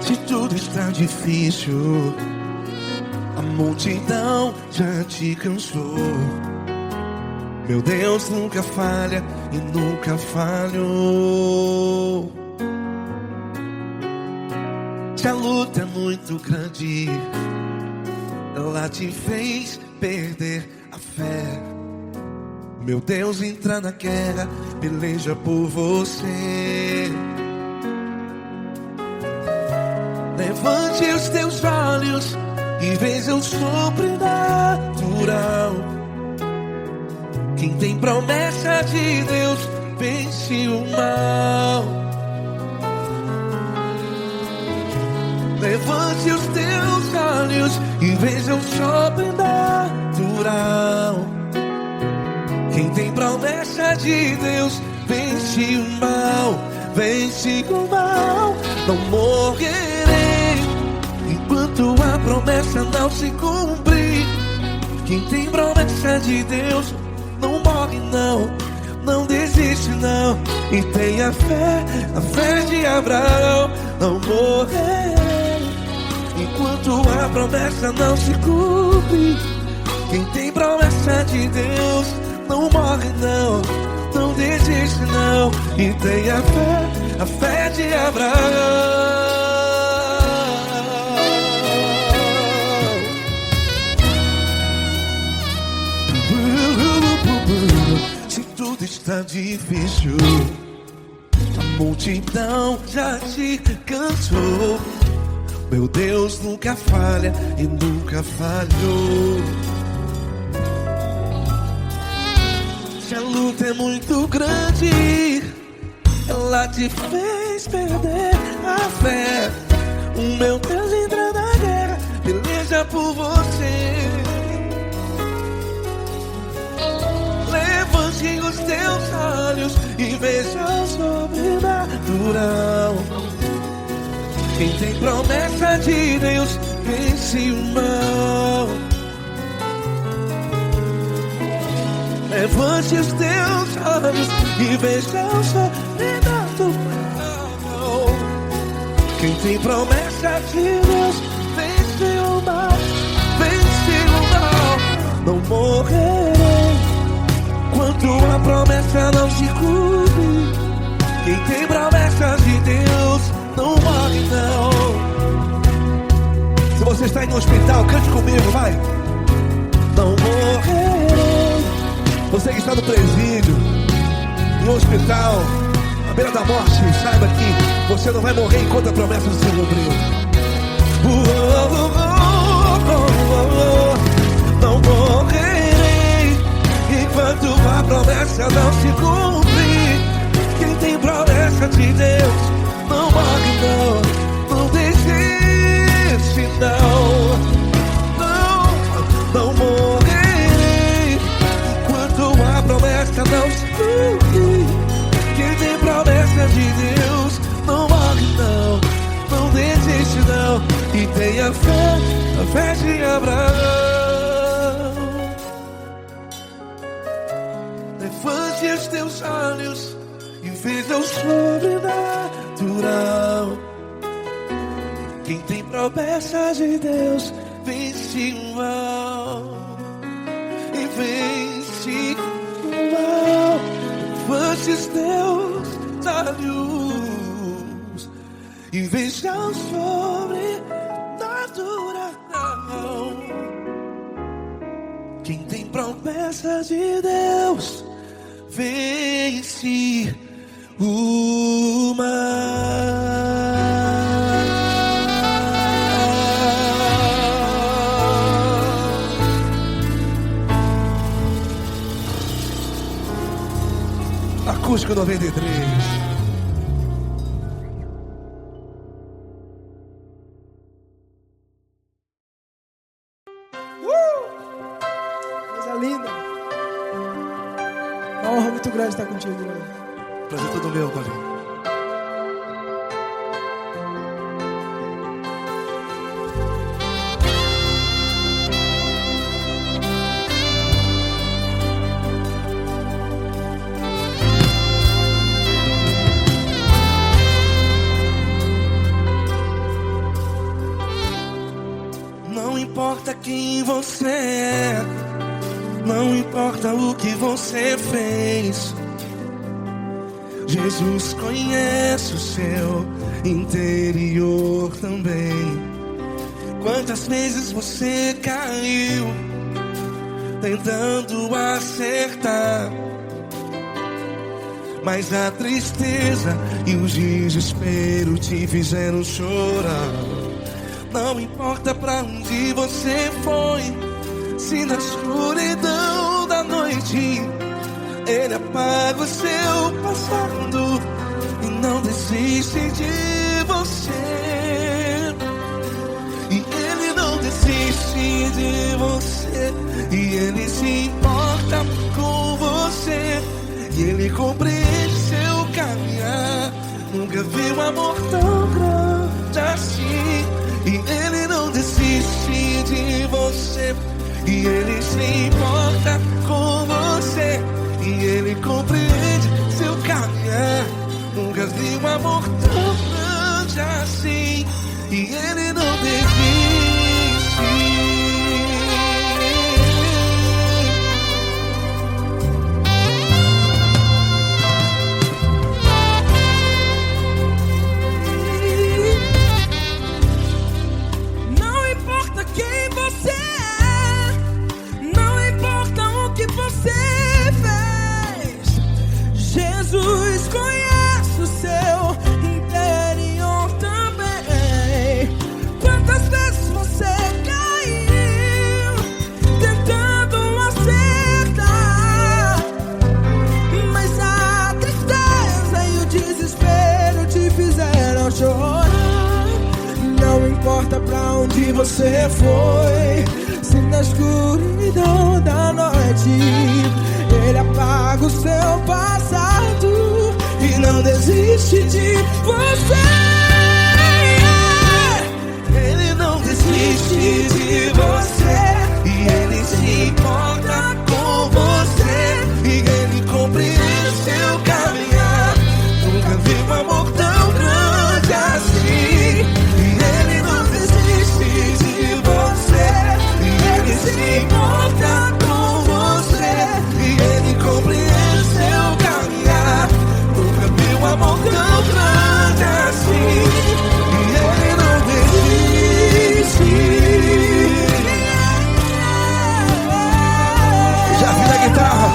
Se tudo está difícil, a multidão já te cansou. Meu Deus nunca falha e nunca falhou. Se a luta é muito grande, ela te fez perder a fé. Meu Deus entra na guerra, peleja por você. Levante os teus olhos e veja o sobrenatural. Quem tem promessa de Deus vence o mal. Levante os teus olhos veja o sobrenatural. Quem tem promessa de Deus vence o mal, vence o mal. Não morrerei enquanto a promessa não se cumprir. Quem tem promessa de Deus não morre não, não desiste não. E tem a fé de Abraão. Não morrerei enquanto a promessa não se cumpre. Quem tem promessa de Deus não morre não, não desiste não. E tem a fé de Abraão. Se tudo está difícil, a multidão já te cansou. Meu Deus nunca falha e nunca falhou. Se a luta é muito grande, ela te fez perder a fé. O meu Deus entra na guerra, peleja por você. Levante os teus olhos e veja o sobrenatural. Quem tem promessa de Deus vence o mal. Levante os teus olhos e veja o sobrenatural. Quem tem promessa de Deus vence o mal, vence o mal. Não morrerei enquanto a promessa não se cumpre. Quem tem promessa de Deus não morre não. Se você está aí no hospital, cante comigo, vai. Não morrerei. Você que está no presídio, no hospital, à beira da morte, saiba que você não vai morrer enquanto a promessa não se cumpriu. Não morrerei enquanto a promessa não se cumprir. Quem tem promessa de Deus não morre não, não desiste não. Não morrerei enquanto a promessa não se cumprir. Quem tem promessa de Deus não morre não, não desiste não. E tem a fé de Abraão. Levante os teus olhos e veja o sobrenatural. Quem tem promessa de Deus vence o mal, e vence o mal. Levante os teus olhos e veja o sobrenatural. Quem tem promessa de Deus vence o mal. Acústico 93. Coisa linda. Uma honra muito grande estar contigo, Glória. Prazer todo meu, Paulinho. Não importa quem você é, não importa o que você fez, Jesus conhece o seu interior também. Quantas vezes você caiu tentando acertar, mas a tristeza e o desespero te fizeram chorar. Não importa pra onde você foi, se na escuridão da noite Ele apaga o seu passado e não desiste de você. E Ele não desiste desiste de você. E Ele se importa com você. E Ele compreende seu caminhar. Nunca vi um amor tão grande assim. E Ele não desiste de você. E Ele se importa com você. E Ele compreende seu caminhar. Nunca vi um amor tão grande assim. E Ele não desiste. Não importa quem você é, não importa o que você fez, Jesus conhece o seu interior também. Quantas vezes você caiu tentando acertar, mas a tristeza e o desespero te fizeram chorar. Não importa pra onde você foi, se na escuridão da noite Ele apaga o seu passado e não desiste de você. Ele não desiste de você. E Ele se importa com você. E Ele compreende seu caminhar. Nunca vi um amor tão grande assim. E Ele não desiste de você. E Ele se importa com você. E Ele compreende seu caminhar. Nunca vi um amor tão grande assim. E Ele não desiste. Já vi na guitarra.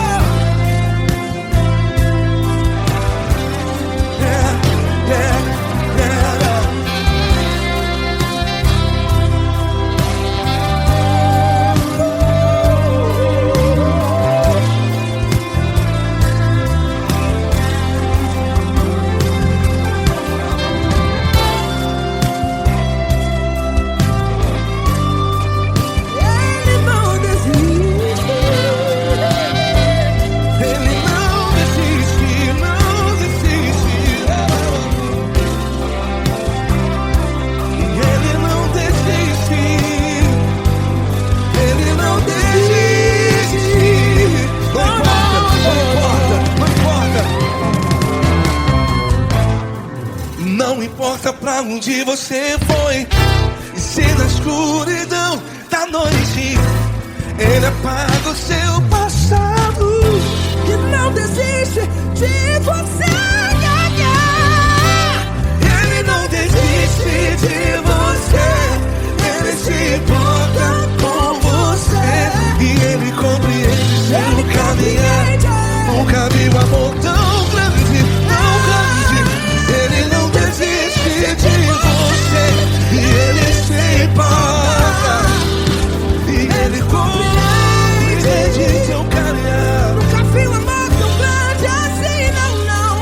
Ele não desiste. Ele não desiste, não desiste. Ele não desiste. Ele não desiste. Não importa, não importa, não importa. Não importa pra onde você foi, e se na escuridão da noite Ele apaga o seu passado. Que não desiste de você. Ele não desiste de você. Ele se importa com você. E Ele compreende seu caminhar. Nunca vi um amor tão grande, tão grande. Ele não desiste de você. E Ele se importa. E Ele compreende seu caminhar. Nunca vi um amor tão grande assim, não, não.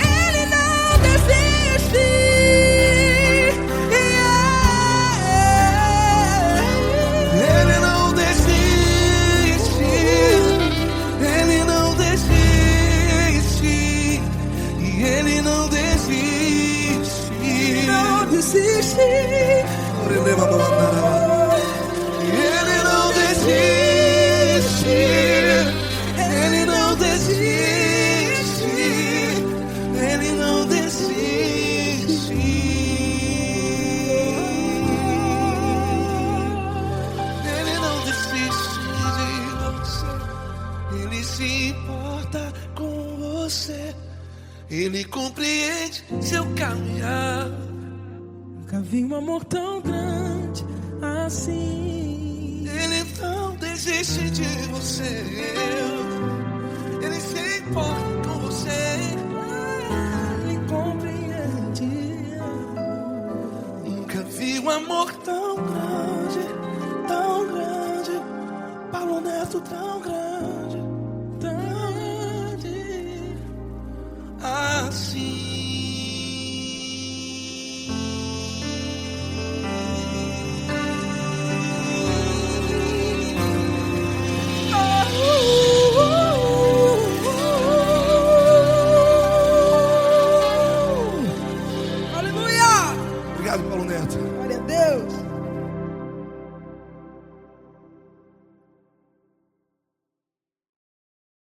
Ele não desiste. Ele não desiste. Ele não desiste. E Ele não desiste. Não desiste. Ele não desiste. Ele não desiste. Ele não desiste. Ele não desiste de você. Ele se importa com você. Ele compreende seu caminhar. Nunca vi um amor tão grande assim. Ele não desiste de você. Ele se importa